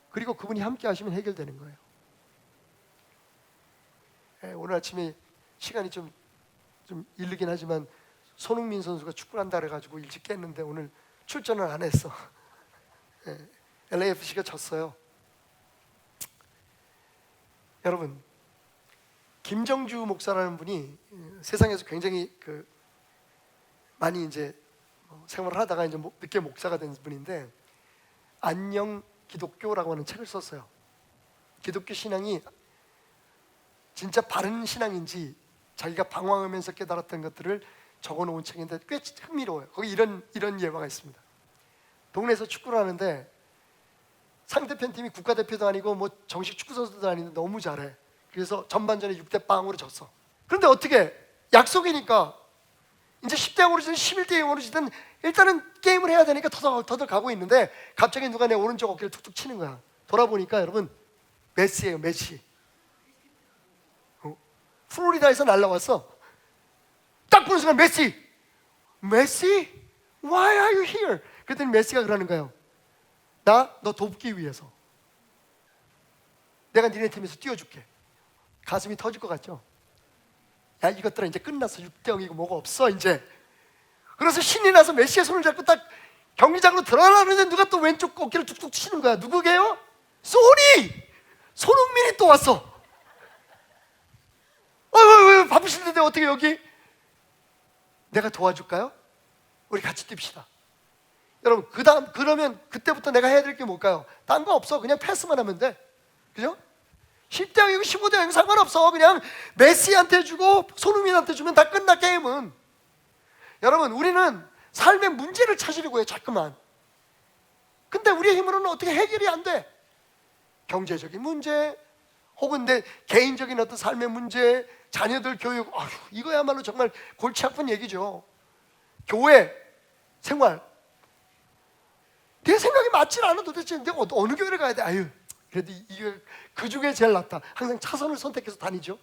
그리고 그분이 함께 하시면 해결되는 거예요. 오늘 아침에 시간이 좀 이르긴 하지만 손흥민 선수가 축구를 한다 그래가지고 일찍 깼는데 오늘 출전을 안 했어. LAFC가 졌어요. 여러분, 김정주 목사라는 분이 세상에서 굉장히 많이 이제 생활을 하다가 이제 늦게 목사가 된 분인데, 안녕 기독교라고 하는 책을 썼어요. 기독교 신앙이 진짜 바른 신앙인지 자기가 방황하면서 깨달았던 것들을 적어놓은 책인데 꽤 흥미로워요. 거기 이런 예화가 있습니다. 동네에서 축구를 하는데 상대편 팀이 국가대표도 아니고 뭐 정식 축구선수도 아닌데 너무 잘해. 그래서 전반전에 6대0으로 졌어. 그런데 어떻게 약속이니까 이제 10대0으로 지든 11대0으로 지든 일단은 게임을 해야 되니까 터덜 가고 있는데 갑자기 누가 내 오른쪽 어깨를 툭툭 치는 거야. 돌아보니까 여러분, 메시예요. 메시. 플로리다에서 날라왔어. 딱 보는 순간 메시, why are you here? 그랬더니 메시가 그러는 거예요. 너 돕기 위해서 내가 니네 팀에서 뛰어줄게. 가슴이 터질 것 같죠? 야, 이것들은 이제 끝났어. 6대0이고 뭐가 없어 이제. 그래서 신이 나서 메시의 손을 잡고 딱 경기장으로 들어가려는데 누가 또 왼쪽 어깨를 툭툭 치는 거야. 누구게요? 손흥민이 또 왔어. 왜 바쁘실 텐데 어떻게 여기? 내가 도와줄까요? 우리 같이 뜁시다. 여러분, 그러면 그때부터 내가 해야 될 게 뭘까요? 딴 거 없어. 그냥 패스만 하면 돼. 그죠? 10대0이고 15대0이고 상관없어. 그냥 메시한테 주고 손흥민한테 주면 다 끝나, 게임은. 여러분, 우리는 삶의 문제를 찾으려고 해요, 자꾸만. 근데 우리의 힘으로는 어떻게 해결이 안 돼. 경제적인 문제, 혹은 내 개인적인 어떤 삶의 문제, 자녀들 교육, 이거야말로 정말 골치 아픈 얘기죠. 교회 생활, 내 생각이 맞질 않아. 도대체 내가 어느 교회를 가야 돼? 그래도 이게 그 중에 제일 낫다. 항상 차선을 선택해서 다니죠.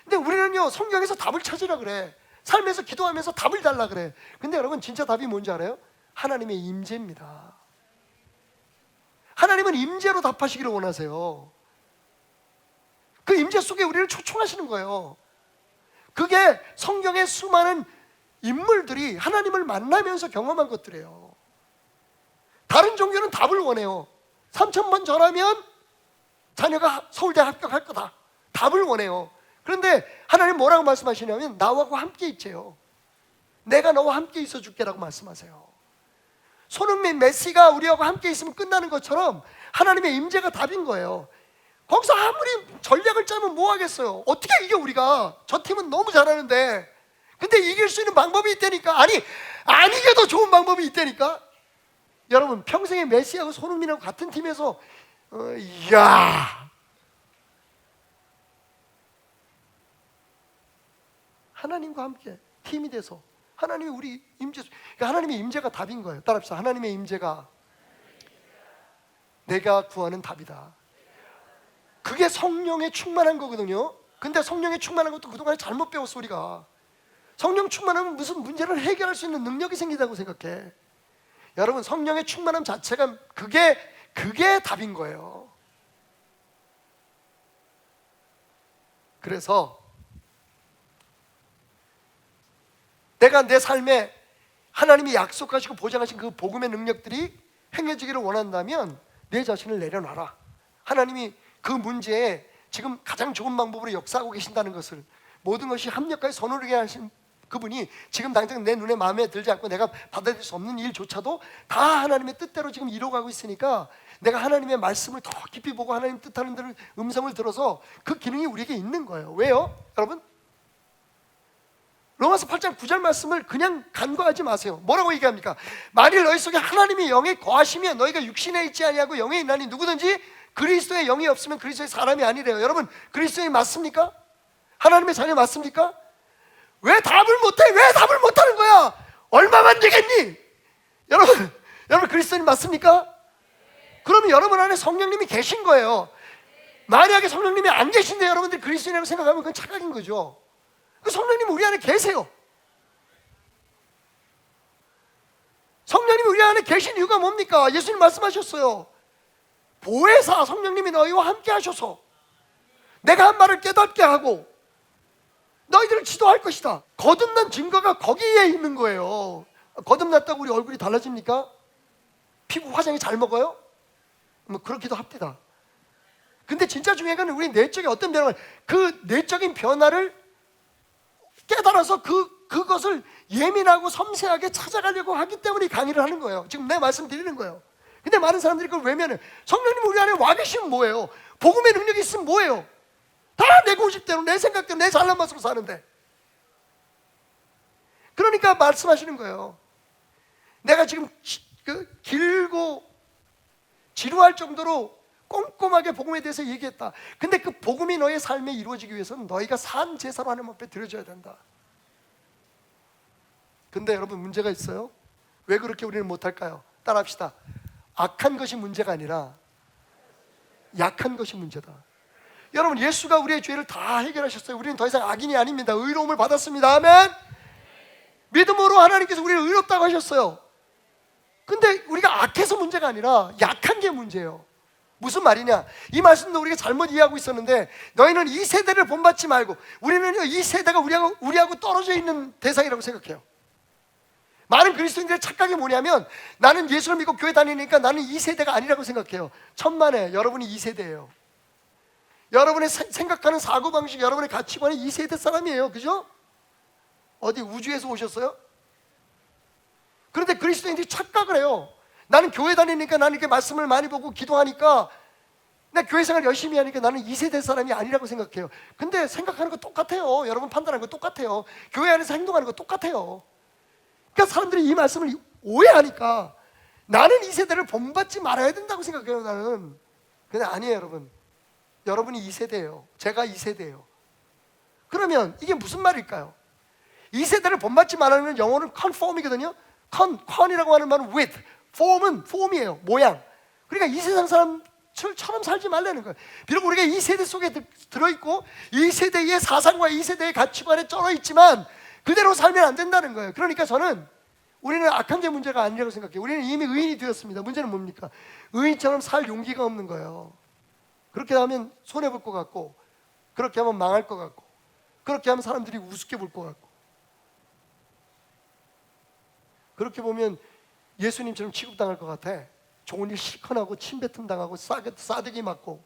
근데 우리는요, 성경에서 답을 찾으라 그래. 삶에서 기도하면서 답을 달라 그래. 근데 여러분, 진짜 답이 뭔지 알아요? 하나님의 임재입니다. 하나님은 임재로 답하시기를 원하세요. 그 임재 속에 우리를 초청하시는 거예요. 그게 성경의 수많은 인물들이 하나님을 만나면서 경험한 것들이에요. 다른 종교는 답을 원해요. 3,000번 전하면 자녀가 서울대 합격할 거다. 답을 원해요. 그런데 하나님 뭐라고 말씀하시냐면 나하고 함께 있재요. 내가 너와 함께 있어 줄게라고 말씀하세요. 손흥민, 메시가 우리하고 함께 있으면 끝나는 것처럼 하나님의 임재가 답인 거예요. 거기서 아무리 전략을 짜면 뭐 하겠어요? 어떻게 이겨 우리가? 저 팀은 너무 잘하는데. 근데 이길 수 있는 방법이 있다니까. 아니, 안 이겨도 좋은 방법이 있다니까. 여러분, 평생에 메시하고 손흥민하고 같은 팀에서 이야, 하나님과 함께 팀이 돼서 하나님이 우리 임재, 그러니까 하나님의 임재가 답인 거예요. 따라합시다. 하나님의 임재가 내가 구하는 답이다. 그게 성령에 충만한 거거든요. 근데 성령에 충만한 것도 그동안에 잘못 배웠어. 우리가 성령 충만하면 무슨 문제를 해결할 수 있는 능력이 생기다고 생각해. 여러분, 성령의 충만함 자체가 그게 답인 거예요. 그래서 내가 내 삶에 하나님이 약속하시고 보장하신 그 복음의 능력들이 행해지기를 원한다면 내 자신을 내려놔라. 하나님이 그 문제에 지금 가장 좋은 방법으로 역사하고 계신다는 것을, 모든 것이 합력하여 선호하게 하신 그분이 지금 당장 내 눈에 마음에 들지 않고 내가 받아들일 수 없는 일조차도 다 하나님의 뜻대로 지금 이루어가고 있으니까 내가 하나님의 말씀을 더 깊이 보고 하나님 뜻하는 대로 음성을 들어서 그 기능이 우리에게 있는 거예요. 왜요? 여러분, 로마서 8장 9절 말씀을 그냥 간과하지 마세요. 뭐라고 얘기합니까? 만일 너희 속에 하나님의 영이 거하시면 너희가 육신에 있지 아니하고 영에 있나니 누구든지 그리스도의 영이 없으면 그리스도의 사람이 아니래요. 여러분, 그리스도의 맞습니까? 하나님의 자녀 맞습니까? 왜 답을 못해? 왜 답을 못하는 거야? 얼마만 되겠니? 여러분 그리스도인 맞습니까? 그러면 여러분 안에 성령님이 계신 거예요. 만약에 성령님이 안 계신데 여러분들이 그리스도인이라고 생각하면 그건 착각인 거죠. 그 성령님이 우리 안에 계세요. 성령님이 우리 안에 계신 이유가 뭡니까? 예수님 말씀하셨어요. 보혜사 성령님이 너희와 함께 하셔서 내가 한 말을 깨닫게 하고 너희들을 지도할 것이다. 거듭난 증거가 거기에 있는 거예요. 거듭났다고 우리 얼굴이 달라집니까? 피부 화장이 잘 먹어요? 뭐 그렇기도 합니다. 근데 진짜 중요한 건 우리 내적인 어떤 변화를, 그 내적인 변화를 깨달아서 그것을 예민하고 섬세하게 찾아가려고 하기 때문에 강의를 하는 거예요. 지금 내 말씀 드리는 거예요. 근데 많은 사람들이 그걸 외면해. 성령님 우리 안에 와 계시면 뭐예요? 복음의 능력이 있으면 뭐예요? 다 내 고집대로, 내 생각대로, 내 잘난 맛으로 사는데. 그러니까 말씀하시는 거예요. 내가 지금 길고 지루할 정도로 꼼꼼하게 복음에 대해서 얘기했다. 근데 그 복음이 너의 삶에 이루어지기 위해서는 너희가 산 제사로 하나님 앞에 드려줘야 된다. 근데 여러분, 문제가 있어요. 왜 그렇게 우리는 못할까요? 따라합시다. 악한 것이 문제가 아니라 약한 것이 문제다. 여러분, 예수가 우리의 죄를 다 해결하셨어요. 우리는 더 이상 악인이 아닙니다. 의로움을 받았습니다. 아멘. 믿음으로 하나님께서 우리를 의롭다고 하셨어요. 근데 우리가 악해서 문제가 아니라 약한 게 문제예요. 무슨 말이냐? 이 말씀도 우리가 잘못 이해하고 있었는데, 너희는 이 세대를 본받지 말고, 우리는 이 세대가 우리하고 떨어져 있는 대상이라고 생각해요. 많은 그리스도인들의 착각이 뭐냐면, 나는 예수를 믿고 교회 다니니까 나는 이 세대가 아니라고 생각해요. 천만에 여러분이 이 세대예요. 여러분의 생각하는 사고방식, 여러분의 가치관이 이 세대 사람이에요. 그죠? 어디 우주에서 오셨어요? 그런데 그리스도인들이 착각을 해요. 나는 교회 다니니까, 나는 이렇게 말씀을 많이 보고 기도하니까, 내 교회 생활 열심히 하니까 나는 이 세대 사람이 아니라고 생각해요. 근데 생각하는 거 똑같아요. 여러분 판단하는 거 똑같아요. 교회 안에서 행동하는 거 똑같아요. 그러니까 사람들이 이 말씀을 오해하니까 나는 이 세대를 본받지 말아야 된다고 생각해요. 나는. 근데 아니에요. 여러분, 여러분이 이 세대예요. 제가 이 세대예요. 그러면 이게 무슨 말일까요? 이 세대를 본받지 말라는 영어는 conform이거든요. con이라고 하는 말은 with, form은 form이에요. 모양. 그러니까 이 세상 사람처럼 살지 말라는 거예요. 비록 우리가 이 세대 속에 들어있고 이 세대의 사상과 이 세대의 가치관에 쩔어있지만 그대로 살면 안 된다는 거예요. 그러니까 우리는 악한 게 문제가 아니라고 생각해요. 우리는 이미 의인이 되었습니다. 문제는 뭡니까? 의인처럼 살 용기가 없는 거예요. 그렇게 하면 손해볼 것 같고, 그렇게 하면 망할 것 같고, 그렇게 하면 사람들이 우습게 볼 것 같고, 그렇게 보면 예수님처럼 취급당할 것 같아. 좋은 일 실컷 하고 침뱉음 당하고 싸대기 맞고.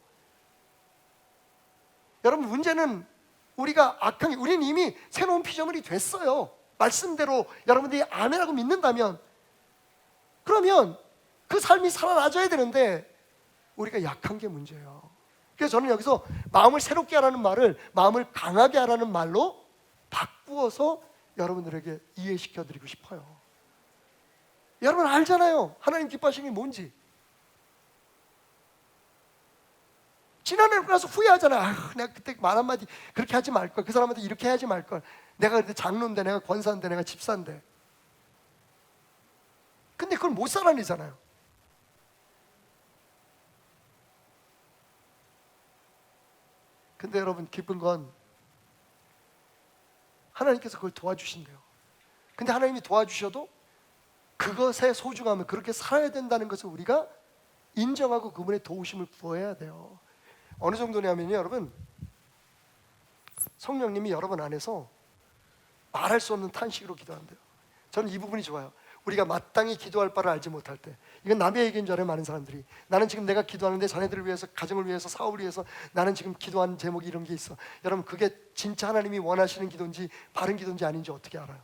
여러분, 문제는 우리가 악한 게, 우리는 이미 새로운 피조물이 됐어요. 말씀대로 여러분들이 아멘하고 믿는다면, 그러면 그 삶이 살아나줘야 되는데 우리가 약한 게 문제예요. 그래서 저는 여기서 마음을 새롭게 하라는 말을 마음을 강하게 하라는 말로 바꾸어서 여러분들에게 이해시켜드리고 싶어요. 여러분 알잖아요, 하나님 기뻐하시는 게 뭔지. 지난해를 나서 후회하잖아. 내가 그때 말 한마디 그렇게 하지 말걸, 그 사람한테 이렇게 하지 말걸. 내가 그때 장로인데, 내가 권사인데, 내가 집사인데. 근데 그걸 못 살아내잖아요. 근데 여러분 기쁜 건 하나님께서 그걸 도와주신대요. 근데 하나님이 도와주셔도 그것의 소중함을, 그렇게 살아야 된다는 것을 우리가 인정하고 그분의 도우심을 구해야 돼요. 어느 정도냐면요, 여러분, 성령님이 여러분 안에서 말할 수 없는 탄식으로 기도한대요. 저는 이 부분이 좋아요. 우리가 마땅히 기도할 바를 알지 못할 때, 이건 남의 얘기인 줄 알아요. 많은 사람들이 나는 지금 내가 기도하는데 자녀들을 위해서, 가정을 위해서, 사업을 위해서 나는 지금 기도하는 제목이 이런 게 있어. 여러분, 그게 진짜 하나님이 원하시는 기도인지 바른 기도인지 아닌지 어떻게 알아요?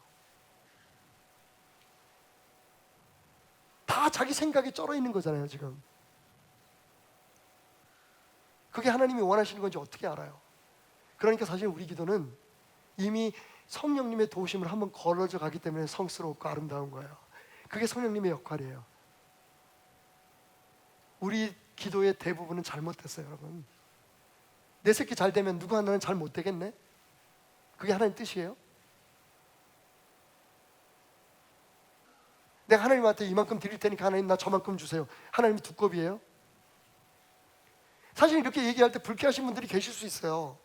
다 자기 생각에 쩔어 있는 거잖아요 지금. 그게 하나님이 원하시는 건지 어떻게 알아요? 그러니까 사실 우리 기도는 이미 성령님의 도우심을 한번 걸어져 가기 때문에 성스럽고 아름다운 거예요. 그게 성령님의 역할이에요. 우리 기도의 대부분은 잘못됐어요, 여러분. 내 새끼 잘 되면 누구 하나는 잘 못 되겠네? 그게 하나님 뜻이에요? 내가 하나님한테 이만큼 드릴 테니까 하나님 나 저만큼 주세요. 하나님이 두꺼비예요? 사실 이렇게 얘기할 때 불쾌하신 분들이 계실 수 있어요.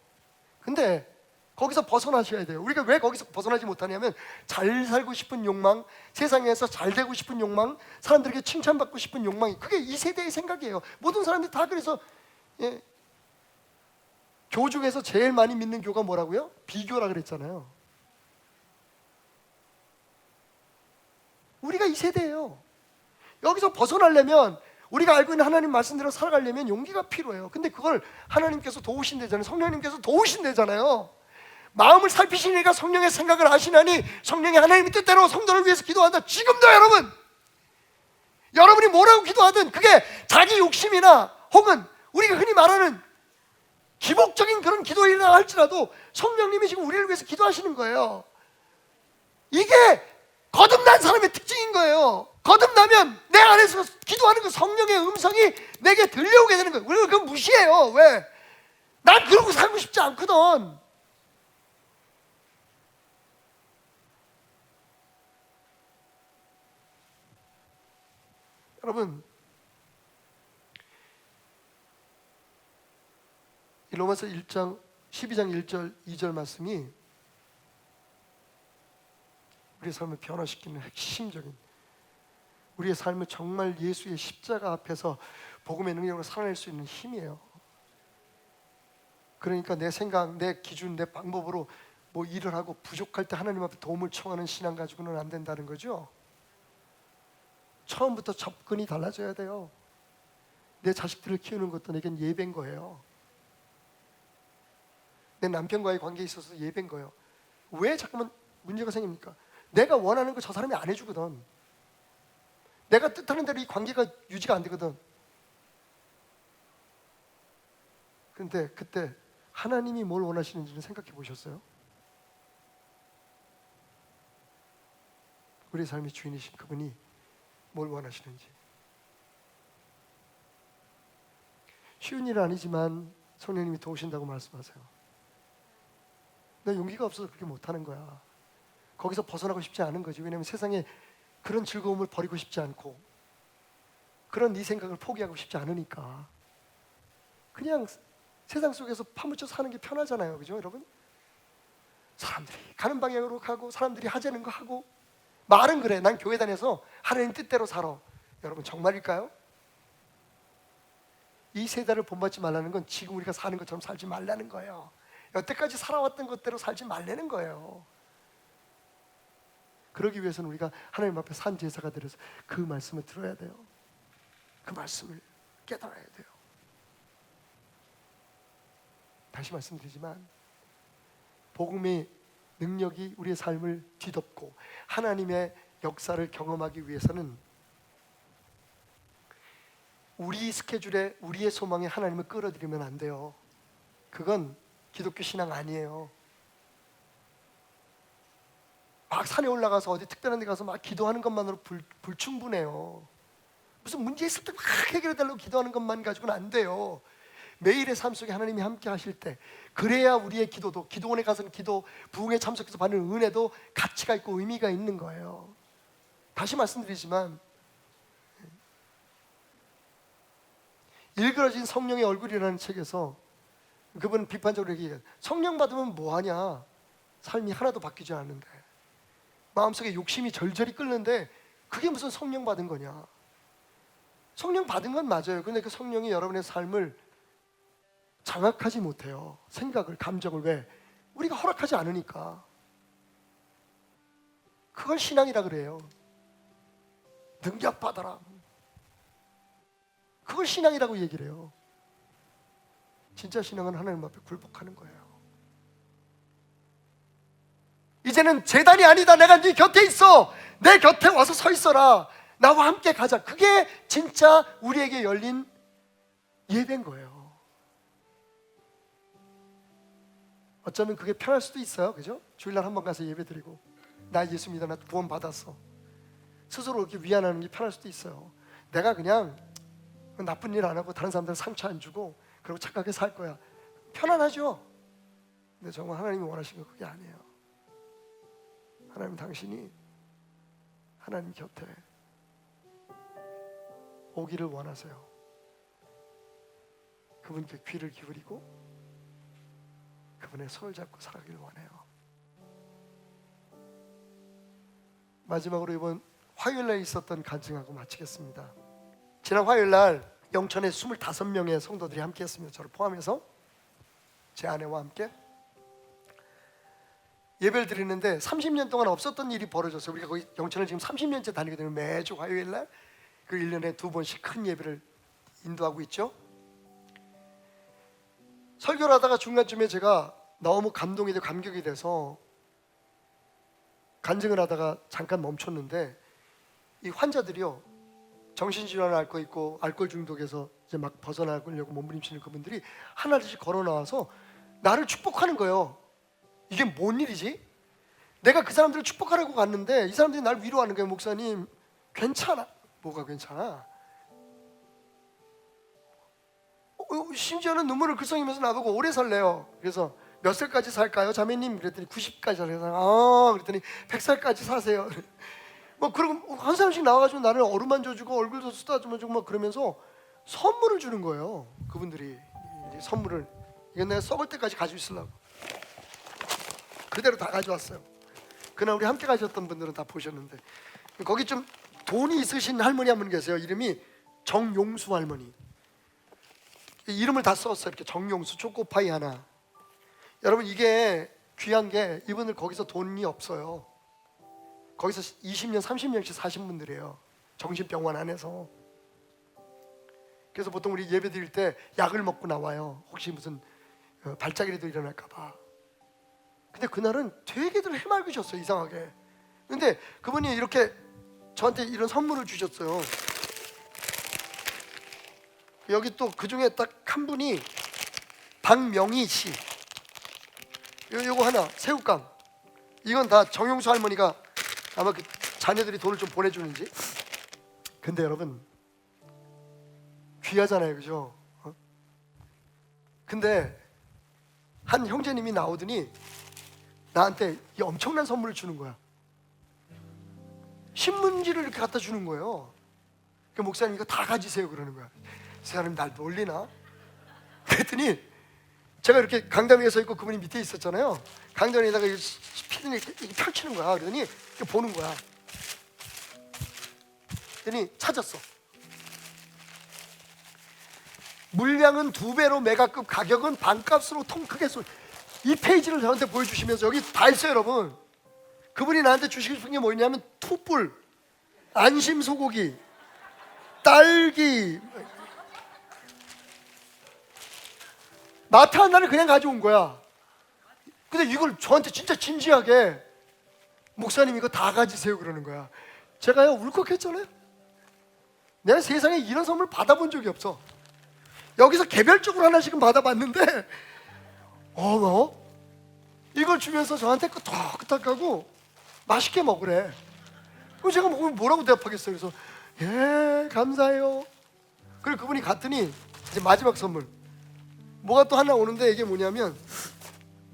근데 거기서 벗어나셔야 돼요. 우리가 왜 거기서 벗어나지 못하냐면, 잘 살고 싶은 욕망, 세상에서 잘 되고 싶은 욕망, 사람들에게 칭찬받고 싶은 욕망이, 그게 이 세대의 생각이에요. 모든 사람들이 다. 그래서 교 중에서 제일 많이 믿는 교가 뭐라고요? 비교라 그랬잖아요. 우리가 이 세대예요. 여기서 벗어나려면, 우리가 알고 있는 하나님 말씀대로 살아가려면 용기가 필요해요. 근데 그걸 하나님께서 도우신대잖아요. 성령님께서 도우신대잖아요. 마음을 살피시니까 성령의 생각을 아시나니 성령이 하나님의 뜻대로 성도를 위해서 기도한다. 지금도 여러분, 여러분이 뭐라고 기도하든 그게 자기 욕심이나 혹은 우리가 흔히 말하는 기복적인 그런 기도이라 할지라도 성령님이 지금 우리를 위해서 기도하시는 거예요. 이게 거듭난 사람의 특징인 거예요. 거듭나면 내 안에서 기도하는 그 성령의 음성이 내게 들려오게 되는 거예요. 우리는 그거 무시해요. 왜? 난 그러고 살고 싶지 않거든. 여러분, 이 로마서 1장 12장 1절 2절 말씀이 우리의 삶을 변화시키는 핵심적인, 우리의 삶을 정말 예수의 십자가 앞에서 복음의 능력으로 살아낼 수 있는 힘이에요. 그러니까 내 생각, 내 기준, 내 방법으로 뭐 일을 하고 부족할 때 하나님 앞에 도움을 청하는 신앙 가지고는 안 된다는 거죠. 처음부터 접근이 달라져야 돼요. 내 자식들을 키우는 것도 내겐 예배인 거예요. 내 남편과의 관계에 있어서 예배인 거예요. 왜 자꾸만 문제가 생깁니까? 내가 원하는 거 저 사람이 안 해주거든. 내가 뜻하는 대로 이 관계가 유지가 안 되거든. 그런데 그때 하나님이 뭘 원하시는지는 생각해 보셨어요? 우리 삶의 주인이신 그분이 뭘 원하시는지. 쉬운 일은 아니지만 성령님이 도우신다고 말씀하세요. 나 용기가 없어서 그렇게 못하는 거야. 거기서 벗어나고 싶지 않은 거지. 왜냐하면 세상에 그런 즐거움을 버리고 싶지 않고 그런 네 생각을 포기하고 싶지 않으니까. 그냥 세상 속에서 파묻혀 사는 게 편하잖아요. 그죠 여러분? 사람들이 가는 방향으로 가고 사람들이 하자는 거 하고, 말은 그래. 난 교회 다녀서 하나님 뜻대로 살아. 여러분 정말일까요? 이 세대를 본받지 말라는 건 지금 우리가 사는 것처럼 살지 말라는 거예요. 여태까지 살아왔던 것대로 살지 말라는 거예요. 그러기 위해서는 우리가 하나님 앞에 산 제사가 되어서 그 말씀을 들어야 돼요. 그 말씀을 깨달아야 돼요. 다시 말씀드리지만 복음의 능력이 우리의 삶을 뒤덮고 하나님의 역사를 경험하기 위해서는 우리 스케줄에 우리의 소망에 하나님을 끌어들이면 안 돼요. 그건 기독교 신앙 아니에요. 막 산에 올라가서 어디 특별한 데 가서 막 기도하는 것만으로 불충분해요. 무슨 문제 있을 때 막 해결해달라고 기도하는 것만 가지고는 안 돼요. 매일의 삶 속에 하나님이 함께 하실 때, 그래야 우리의 기도도, 기도원에 가서는 기도, 부흥에 참석해서 받는 은혜도 가치가 있고 의미가 있는 거예요. 다시 말씀드리지만 일그러진 성령의 얼굴이라는 책에서 그분은 비판적으로 얘기해요. 성령 받으면 뭐하냐? 삶이 하나도 바뀌지 않는데, 마음속에 욕심이 절절히 끓는데 그게 무슨 성령 받은 거냐? 성령 받은 건 맞아요. 근데 그 성령이 여러분의 삶을 장악하지 못해요. 생각을, 감정을. 왜? 우리가 허락하지 않으니까. 그걸 신앙이라 그래요. 능력받아라, 그걸 신앙이라고 얘기를 해요. 진짜 신앙은 하나님 앞에 굴복하는 거예요. 이제는 재단이 아니다. 내가 네 곁에 있어. 내 곁에 와서 서 있어라. 나와 함께 가자. 그게 진짜 우리에게 열린 예배인 거예요. 어쩌면 그게 편할 수도 있어요. 그죠? 주일날 한번 가서 예배 드리고, 나 예수 믿어, 나 구원 받았어, 스스로 이렇게 위안하는 게 편할 수도 있어요. 내가 그냥 나쁜 일 안 하고 다른 사람들 상처 안 주고 그리고 착하게 살 거야. 편안하죠? 근데 정말 하나님이 원하시는 건 그게 아니에요. 하나님, 당신이 하나님 곁에 오기를 원하세요. 그분께 귀를 기울이고 그분의 손을 잡고 살아가길 원해요. 마지막으로 이번 화요일날 있었던 간증하고 마치겠습니다. 지난 화요일날 영천에 25명의 성도들이 함께 했습니다. 저를 포함해서 제 아내와 함께 예배를 드리는데 30년 동안 없었던 일이 벌어졌어요. 우리가 거기 영천을 지금 30년째 다니게 되면 매주 화요일날 그 1년에 2번씩 큰 예배를 인도하고 있죠. 설교를 하다가 중간쯤에 제가 너무 감동이 되고 감격이 돼서 간증을 하다가 잠깐 멈췄는데, 이 환자들이요, 정신질환을 앓고 있고 알코올 중독에서 이제 막 벗어나려고 몸부림치는 그분들이 하나씩 걸어 나와서 나를 축복하는 거예요. 이게 뭔 일이지? 내가 그 사람들을 축복하려고 갔는데 이 사람들이 날 위로하는 거예요. 목사님, 괜찮아. 뭐가 괜찮아? 심지어는 눈물을 글썽이면서 나보고 오래 살래요. 그래서 몇 살까지 살까요, 자매님? 그랬더니 90까지 살래요. 그랬더니 100살까지 사세요. 뭐 그리고 한 사람씩 나와가지고 나를 어루만져주고 얼굴도 쓰다듬어주고 막 그러면서 선물을 주는 거예요. 그분들이 선물을, 이건 내가 썩을 때까지 가지고 있으려고 그대로 다 가져왔어요. 그날 우리 함께 가셨던 분들은 다 보셨는데, 거기 좀 돈이 있으신 할머니 한 분 계세요. 이름이 정용수 할머니. 이름을 다 썼어요. 이렇게 정용수, 초코파이 하나. 여러분, 이게 귀한 게 이분들 거기서 돈이 없어요. 거기서 20년, 30년씩 사신 분들이에요. 정신병원 안에서. 그래서 보통 우리 예배 드릴 때 약을 먹고 나와요. 혹시 무슨 발작이라도 일어날까 봐. 근데 그날은 되게들 해맑으셨어요, 이상하게. 근데 그분이 이렇게 저한테 이런 선물을 주셨어요. 여기 또 그중에 딱 한 분이 박명희 씨. 요거 하나, 새우깡. 이건 다 정용수 할머니가 아마 그 자녀들이 돈을 좀 보내주는지. 근데 여러분, 귀하잖아요, 그죠? 근데 한 형제님이 나오더니 나한테 이 엄청난 선물을 주는 거야. 신문지를 이렇게 갖다 주는 거예요. 그 목사님, 이거 다 가지세요, 그러는 거야. 그 사람이 날 놀리나? 그랬더니 제가 이렇게 강당 위에 서 있고 그분이 밑에 있었잖아요. 강당 위에다가 피드니 이렇게 펼치는 거야. 그러더니 이렇게 보는 거야. 그랬더니 찾았어. 물량은 2배로 메가급, 가격은 반값으로 통 크게 쏠. 이 페이지를 저한테 보여주시면서 여기 다 있어요, 여러분. 그분이 나한테 주시고 싶은 게 뭐냐면 투뿔, 안심 소고기, 딸기. 마트 하나를 그냥 가져온 거야. 근데 이걸 저한테 진짜 진지하게, 목사님 이거 다 가지세요, 그러는 거야. 제가요 울컥했잖아요. 내가 세상에 이런 선물 받아본 적이 없어. 여기서 개별적으로 하나씩은 받아봤는데 이걸 주면서 저한테 끄덕끄덕하고 맛있게 먹으래. 그럼 제가 뭐라고 대답하겠어요? 그래서 예 감사해요. 그리고 그분이 갔더니 이제 마지막 선물 뭐가 또 하나 오는데, 이게 뭐냐면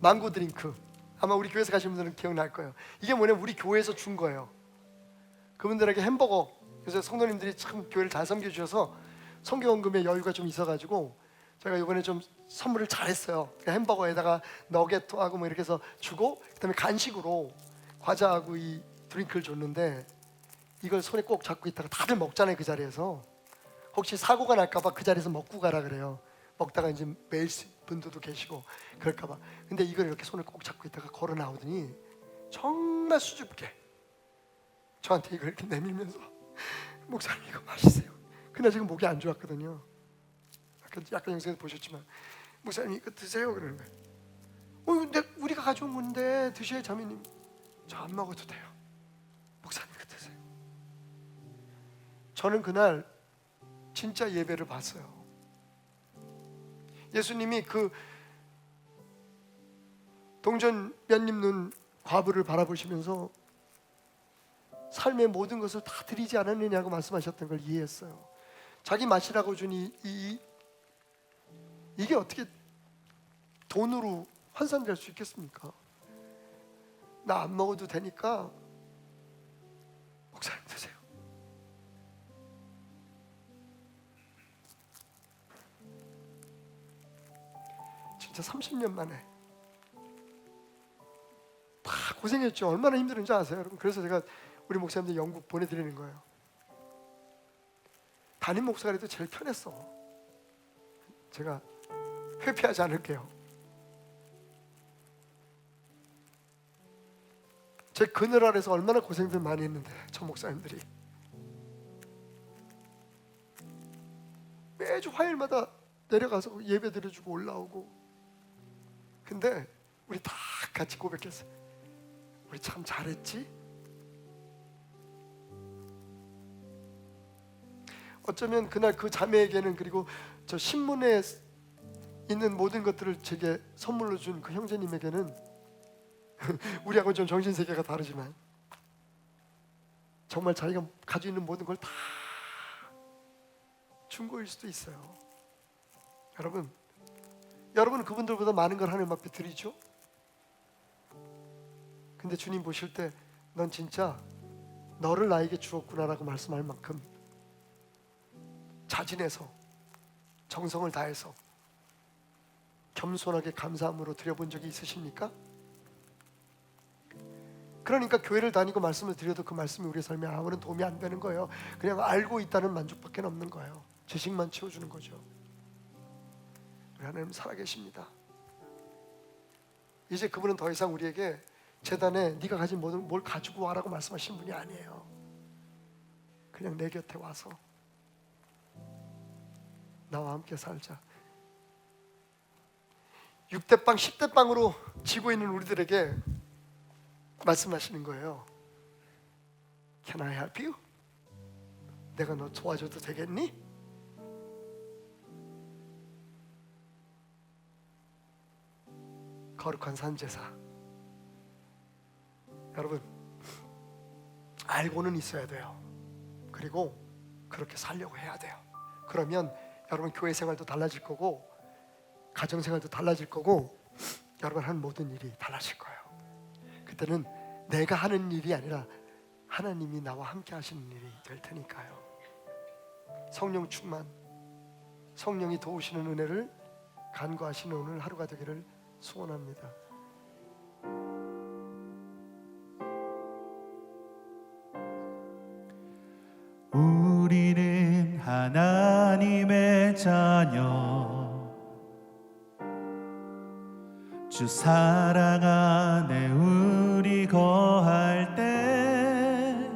망고 드링크. 아마 우리 교회에서 가신 분들은 기억날 거예요. 이게 뭐냐면 우리 교회에서 준 거예요. 그분들에게 햄버거. 그래서 성도님들이 참 교회를 잘 섬겨주셔서 선교원금에 여유가 좀 있어가지고 제가 이번에 좀 선물을 잘했어요. 그러니까 햄버거에다가 너겟하고 뭐 이렇게 해서 주고, 그다음에 간식으로 과자하고 이 드링크를 줬는데, 이걸 손에 꼭 잡고 있다가 다들 먹잖아요. 그 자리에서 혹시 사고가 날까봐 그 자리에서 먹고 가라 그래요. 먹다가 이제 매일 분들도 계시고 그럴까봐. 근데 이걸 이렇게 손을 꼭 잡고 있다가 걸어 나오더니 정말 수줍게 저한테 이걸 이렇게 내밀면서 목사님 이거 맛있어요. 그날 지금 목이 안 좋았거든요. 약간 영상에서 보셨지만 목사님 이거 드세요 그러는 거예요. 근데 우리가 가져온 건데 드셔야 자매님. 저 안 먹어도 돼요. 목사님 이거 드세요. 저는 그날 진짜 예배를 봤어요. 예수님이 그 동전 몇 입는 과부를 바라보시면서 삶의 모든 것을 다 드리지 않았느냐고 말씀하셨던 걸 이해했어요. 자기 마시라고 준 이게 어떻게 돈으로 환산될 수 있겠습니까? 나 안 먹어도 되니까 목사님 드세요. 진짜 30년 만에 다 고생했죠. 얼마나 힘들은지 아세요, 여러분? 그래서 제가 우리 목사님들 영국 보내드리는 거예요. 담임 목사가 그래도 제일 편했어. 제가 회피하지 않을게요. 제 그늘 아래서 얼마나 고생들 많이 했는데, 저 목사님들이 매주 화요일마다 내려가서 예배 드려주고 올라오고. 근데 우리 다 같이 고백했어요. 우리 참 잘했지? 어쩌면 그날 그 자매에게는, 그리고 저 신문에 있는 모든 것들을 제게 선물로 준 그 형제님에게는 우리하고 좀 정신세계가 다르지만 정말 자기가 가지고 있는 모든 걸 다 준 거일 수도 있어요. 여러분은 그분들보다 많은 걸 하나님 앞에 드리죠? 근데 주님 보실 때 넌 진짜 너를 나에게 주었구나라고 말씀할 만큼 자진해서 정성을 다해서 겸손하게 감사함으로 드려본 적이 있으십니까? 그러니까 교회를 다니고 말씀을 드려도 그 말씀이 우리의 삶에 아무런 도움이 안 되는 거예요. 그냥 알고 있다는 만족밖에 없는 거예요. 지식만 채워주는 거죠. 우리 하나님 살아계십니다. 이제 그분은 더 이상 우리에게 제단에 네가 가진 모든 뭘 가지고 와라고 말씀하신 분이 아니에요. 그냥 내 곁에 와서 나와 함께 살자. 6대 빵 10대 빵으로 지고 있는 우리들에게 말씀하시는 거예요. Can I help you? 내가 너 도와줘도 되겠니? 거룩한 산제사. 여러분, 알고는 있어야 돼요. 그리고 그렇게 살려고 해야 돼요. 그러면 여러분 교회 생활도 달라질 거고 가정 생활도 달라질 거고 여러분 하는 모든 일이 달라질 거예요. 그때는 내가 하는 일이 아니라 하나님이 나와 함께 하시는 일이 될 테니까요. 성령 충만, 성령이 도우시는 은혜를 간구하시는 오늘 하루가 되기를 소원합니다. 우리는 하나님의 자녀, 주 사랑 안에 우리 거할 때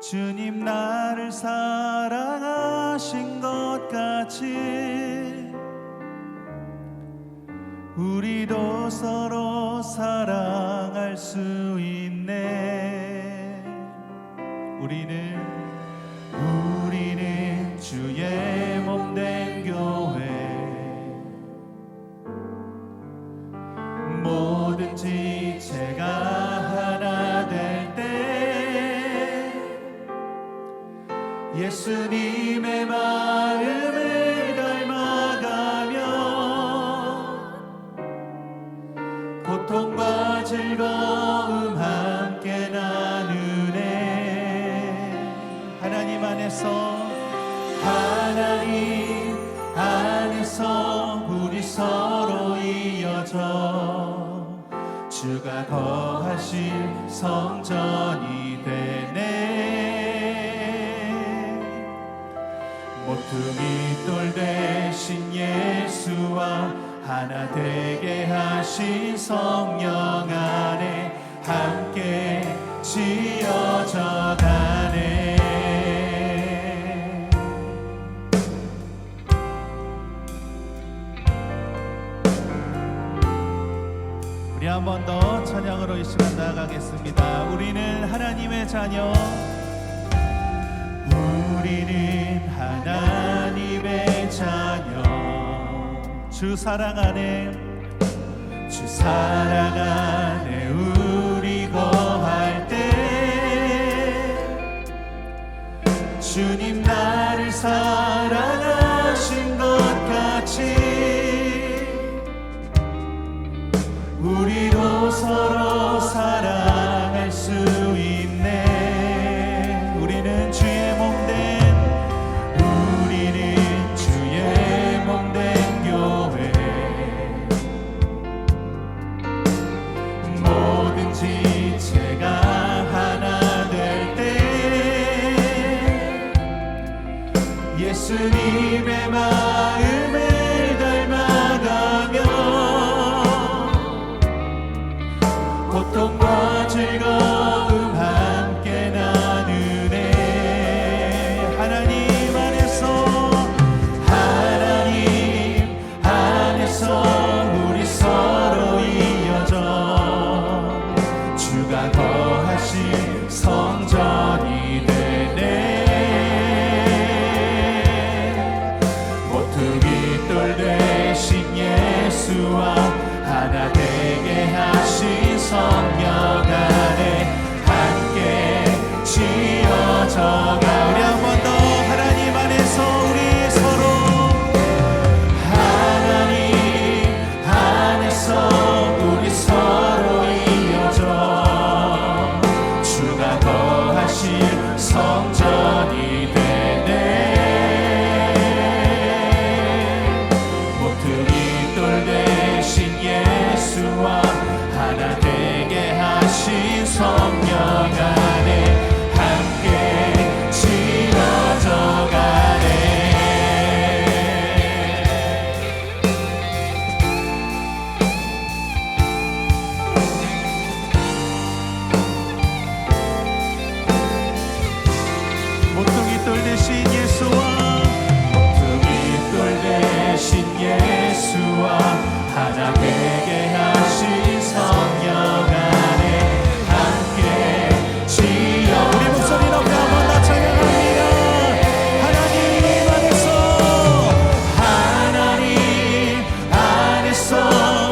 주님 나를 사랑하신 것 같이 우리도 서로 사랑할 수 있네. 우리는 주의 몸된 교회, 뭐든지 제가 예수님의 마음을 닮아가며 고통과 즐거움 함께 나누네. 하나님 안에서 우리 서로 이어져 주가 거하실 성전이 되네. 모퉁이 돌 대신 예수와 하나 되게 하신 성령 안에 함께 지어져 가네. 우리 한 번 더 찬양으로 이 시간 나아가겠습니다. 우리는 하나님의 자녀, 우리는 하나님의 자녀. 주 사랑 안에 우리 거할 때 주님 나를 사랑하신 것 같이 우리도 서로 사랑할 수 있네. 우리는 주의 몸된 교회. 뭐든지 제가 하나 될 때 예수님의 마음을 닮아가며 고통과 즐거움 함께 나누네. 하나님 안에서 우리 서로 이어져 주가 거하신 성전이 되네. 모퉁이 돌 대신 예수와 하나 되게 하신 성령 안에 함께 지어져가. 우리 한 번 더 하나님 안에서 우리 서로 우리 서로 이어져 주가 거하신 성전이 되네. 모퉁이 돌 대신 예수와 하나 되게 하신 성령 안에 함께 지어져 가네. 모퉁이 돌 대신 예수와 하나 되게 하신 성령 안에 함께 지어. 우리 목소리 높여 한번 더 찬양합니다. 하나님 안에서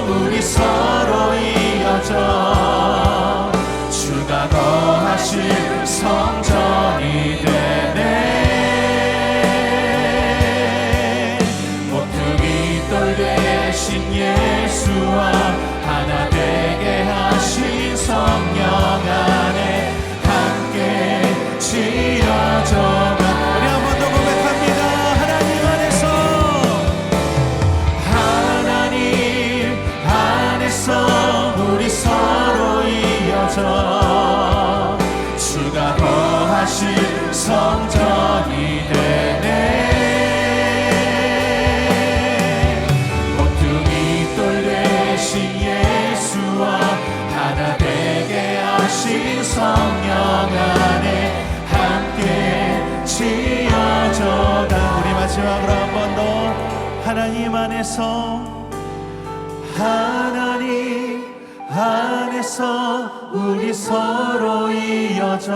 우리 서로 이어져 주가 거하실 성전이 되네. 대신 예수와 하나 되게 하신 성령 안에 함께 지어져가. 우리 한 번 더 고백합니다. 하나님 안에서 우리 서로 이어져 주가 거하실 성전이 되네. 예수와 하나 되게 하신 성령 안에 함께 지어져가. 우리 마지막으로 한 번 더 하나님 안에서 우리 서로 이어져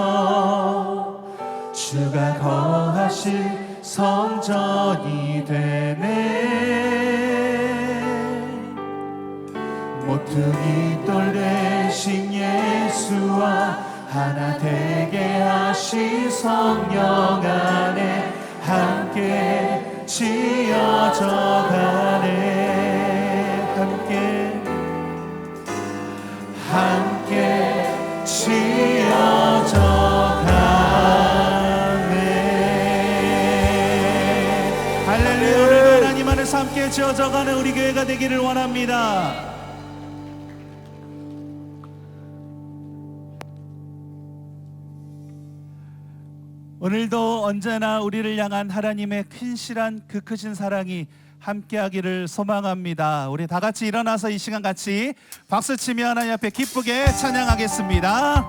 주가 거하실 성전이 되네. 모퉁이 돌 대신 예수와 하나 되게 하신 성령 안에 함께 지어져가네. 함께 지어져가네. 할렐루야. 우리 하나님 안에서 함께 지어져가는 우리 교회가 되기를 원합니다. 오늘도 언제나 우리를 향한 하나님의 큰실한 그 크신 사랑이 함께하기를 소망합니다. 우리 다 같이 일어나서 이 시간 같이 박수치며 하나님 앞에 기쁘게 찬양하겠습니다.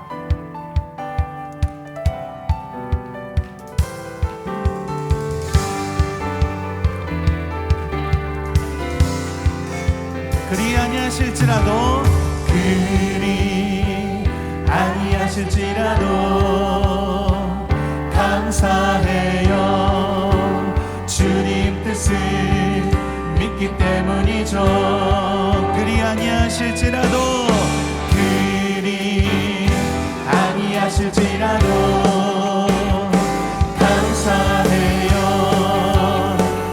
그리 아니하실지라도 감사해요. 주님 뜻을 믿기 때문이죠. 그리 아니하실지라도 감사해요.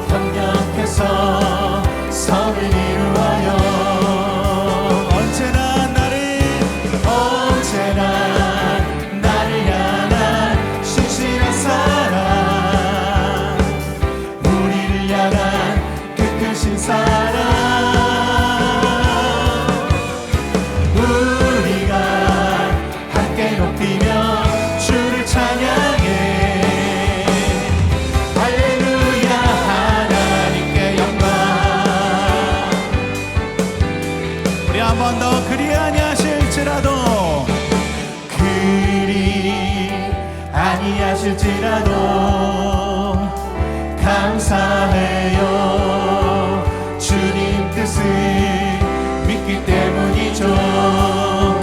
협력해서 선을 이루어요. 언제나 나를 향한 신실한 사랑, 우리를 향한 그 크신 사랑, 우리가 함께 높이며 주를 찬양해. 할렐루야. 하나님께 영광. 우리 한 번 더. 그리 아니하실지라도 감사해요. 주님 뜻을 믿기 때문이죠.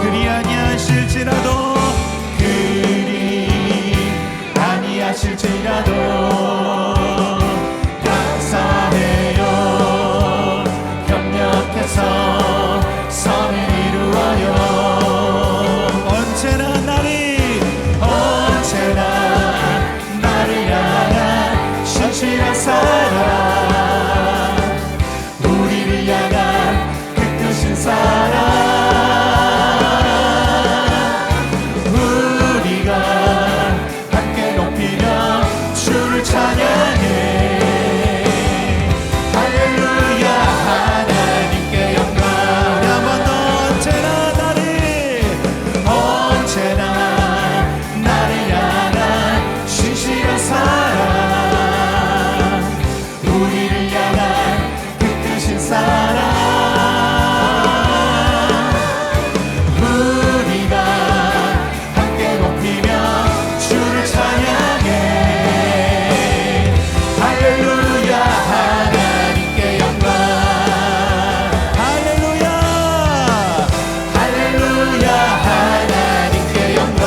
그리 아니하실지라도 감사해요. 협력해서 선을 이루어요. 언제나 나를 향한 신실한 사랑, 우리를 향한 그 크신 사랑, 우리가 함께 높이며 주를 찬양해. 할렐루야. 하나님께 영광. 한 번 더. 언제나 나를 향한 신실한 사랑, 우리를 향한 그 크신 사랑, 우리가 함께 높이며 주를 찬양해. 할렐루야. 하나님께 영광. 할렐루야. 하나님께 영광.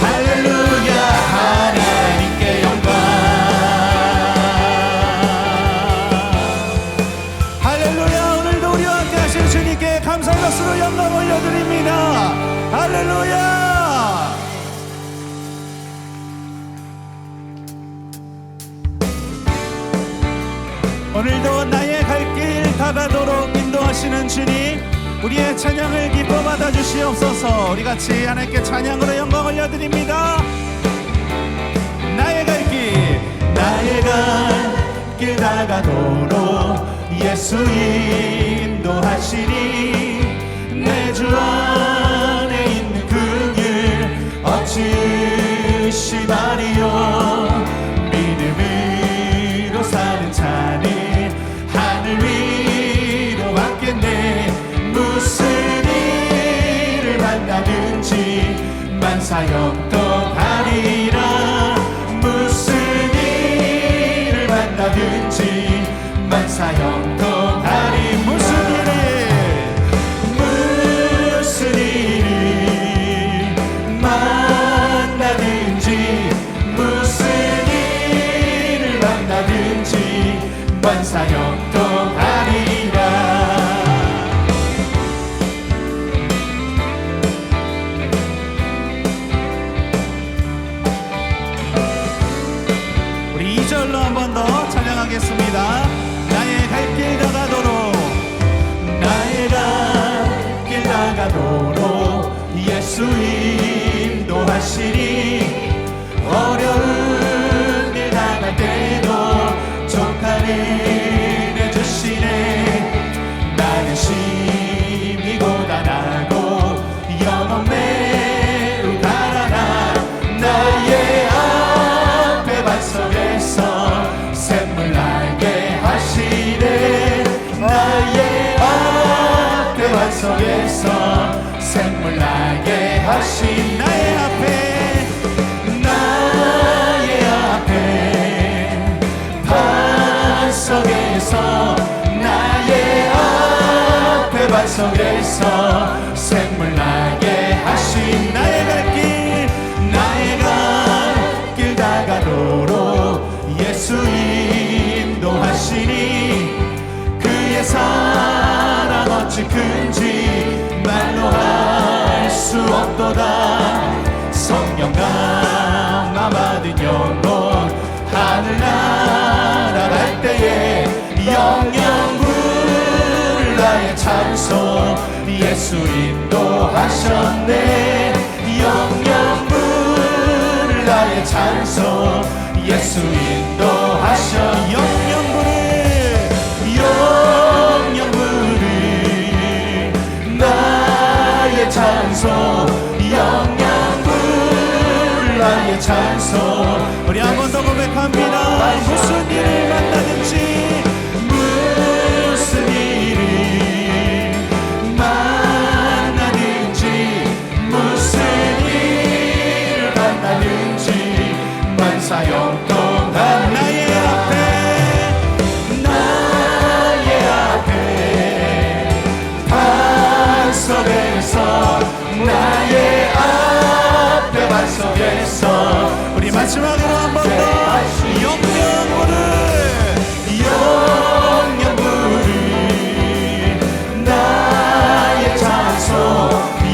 할렐루야. 하나님께 영광. 할렐루야. 오늘도 우리와 함께 하신 주님께 감사의 박수로 영광 올려드립니다. 할렐루야. 오늘도 나의 갈 길 다가도록 인도하시는 주님, 우리의 찬양을 기뻐 받아주시옵소서. 우리 같이 하나님께 찬양으로 영광 올려드립니다. 나의 갈 길 다가도록 예수 인도하시니, 내 주 안에 있는 그 길 어찌 의심하리요. 믿음으로 사는 자는 하늘 위로 받겠네. 무슨 일을 만나든지 만사형통하리라. 무슨 일을 만나든지 만사형통하리. 무슨 일을 만나든지, 무슨 일을 만나든지 만사형통하리라. 인도하시니 어려운 일 당할 때도 족한 은혜 주시네. 나는 심히 고단하고 영혼 매우 가난한 나의 앞에 반석에서 샘물 나게 하시네. 나의 앞에 반석에서 샘물 나게 하신 나의 앞에 반석에서 나의 앞에 반석에서 샘물 나게 하신 나의 갈 길 다가도록 예수 인도하시니 그의 사랑 어찌 큰지 말로 할 수 없도다. 성령 감화 받은 영혼 하늘나라 갈 때에 영영 부를 나의 찬송 예수 인도하셨네. 영영 부를 나의 찬송 예수 인도하셨네. 영영 부를 나의 찬송 영영 부를 나의 찬송. 우리 한 번 더 고백합니다. 무슨 일을 만나든지 무슨 일을 만나든지 무슨 일을 만나든지 만사형통한 나의 앞에 반석에서 나의 앞에 반석에서 우리 마지막으로 한 번 더 영영 부를 나의 찬송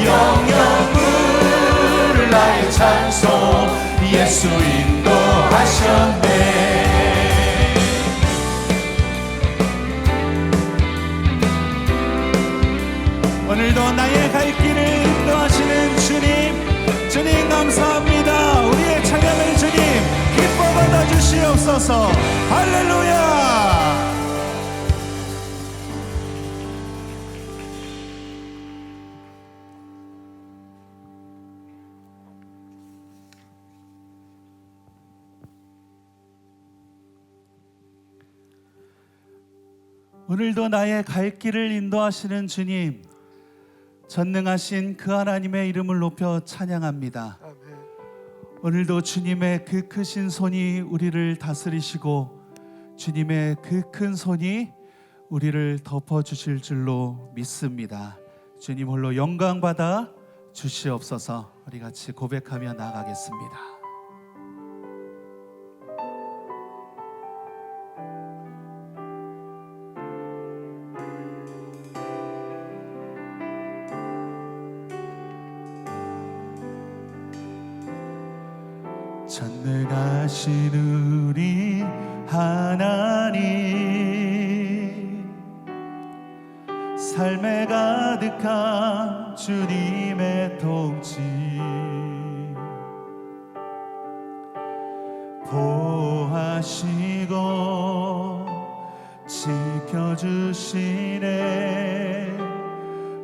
영영 부를 나의 찬송 예수 인도하셨네. 오늘도 나의 갈 길을 인도하시는 주님 감사합니다. 우리의 찬양을 주님 기뻐 받아 주시옵소서. 할렐루야. 오늘도 나의 갈 길을 인도하시는 주님, 전능하신 그 하나님의 이름을 높여 찬양합니다. 아멘. 오늘도 주님의 그 크신 손이 우리를 다스리시고 주님의 그 큰 손이 우리를 덮어주실 줄로 믿습니다. 주님 홀로 영광 받아 주시옵소서. 우리 같이 고백하며 나아가겠습니다. 전능하신 우리 하나님, 삶에 가득한 주님의 통치 보호하시고 지켜주시네.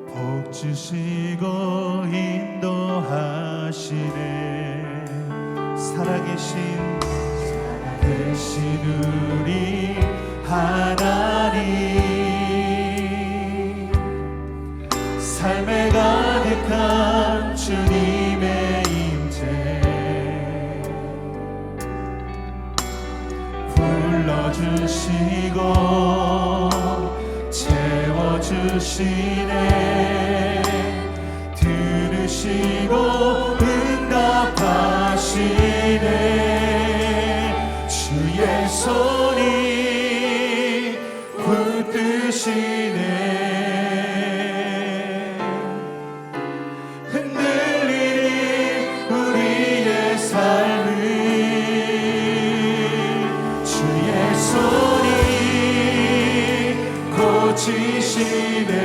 복 주시고 인도하시네. 살아계신 우리 하나님, 삶에 가득한 주님의 임재 불러주시고 채워주시네. 들으시고 응답하시네. 주의 손이 붙드시네. 흔들리는 우리의 삶을 주의 손이 고치시네.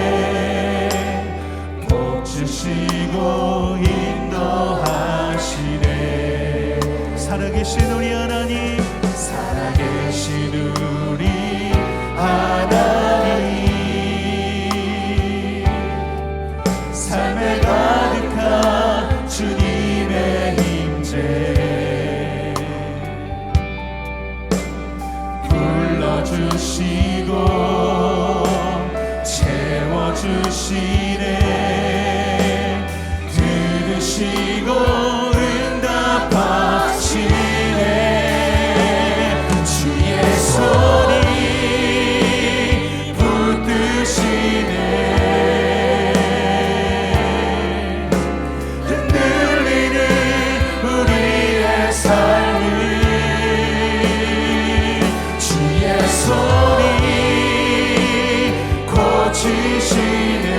지켜주시네 복 주시고 인도하시네 살아계신 우리 하나님 살아계신 우리 하나님 삶에 가득한 주님의 임재 불러주시고 채워주시네 들으시고 응답하시네 주의 손이 붙드시네 흔들리는 우리의 삶을 주의 손이 고치시네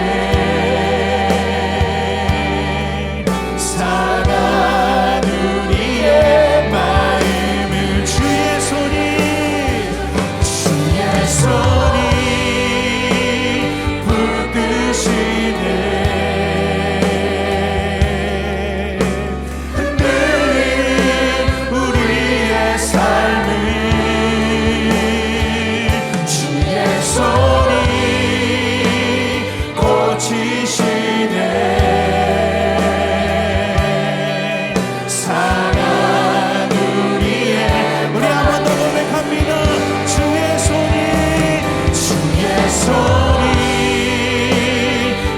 상한 우리의 마음을 주의 손이 붙드시네 흔들리는 우리의 삶을 주의 손이 고치시네 상한 우리의 우리 한 번 더 고백합니다 주의 손이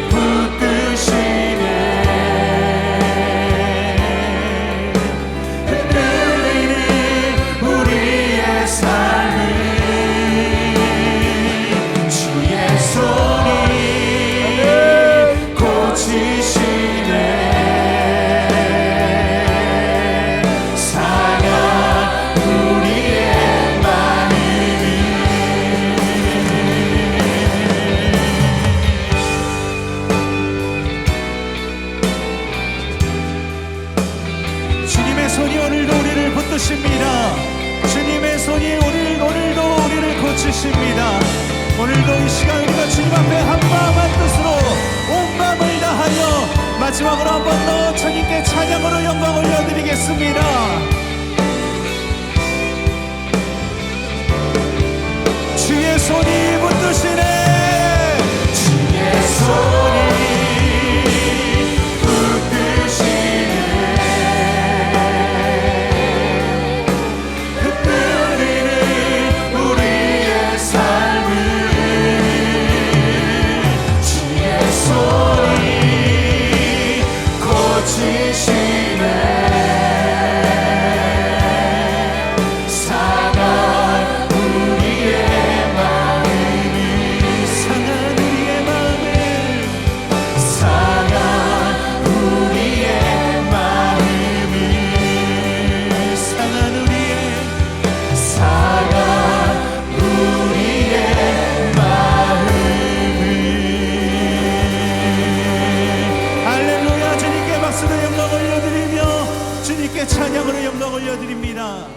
붙드시네 흔들리는 우리의 삶을 주의 손이 고치시네 상한 우리의 마음을 주님의 손이 오늘도 우리를 붙드십니다 주님의 손이 오늘도 우리를 고치십니다 오늘도 이 시간 우리가 주님 앞에 한마음 한뜻으로 온 마음을 다하여 마지막으로 한 번 더 주님께 찬양으로 영광 올려드리겠습니다 주의 손이 붙드시네 주의 손이 붙드시네 흔들리는 우리의 삶을 주의 손이 고치시네 상한 우리의 마음을 상한 우리의 마음을 상한 우리의 마음을 상한 우리의 마음을 할렐루야 주님께 박수로 영광 올려드리며 주님께 찬양으로 영광 올려드립니다.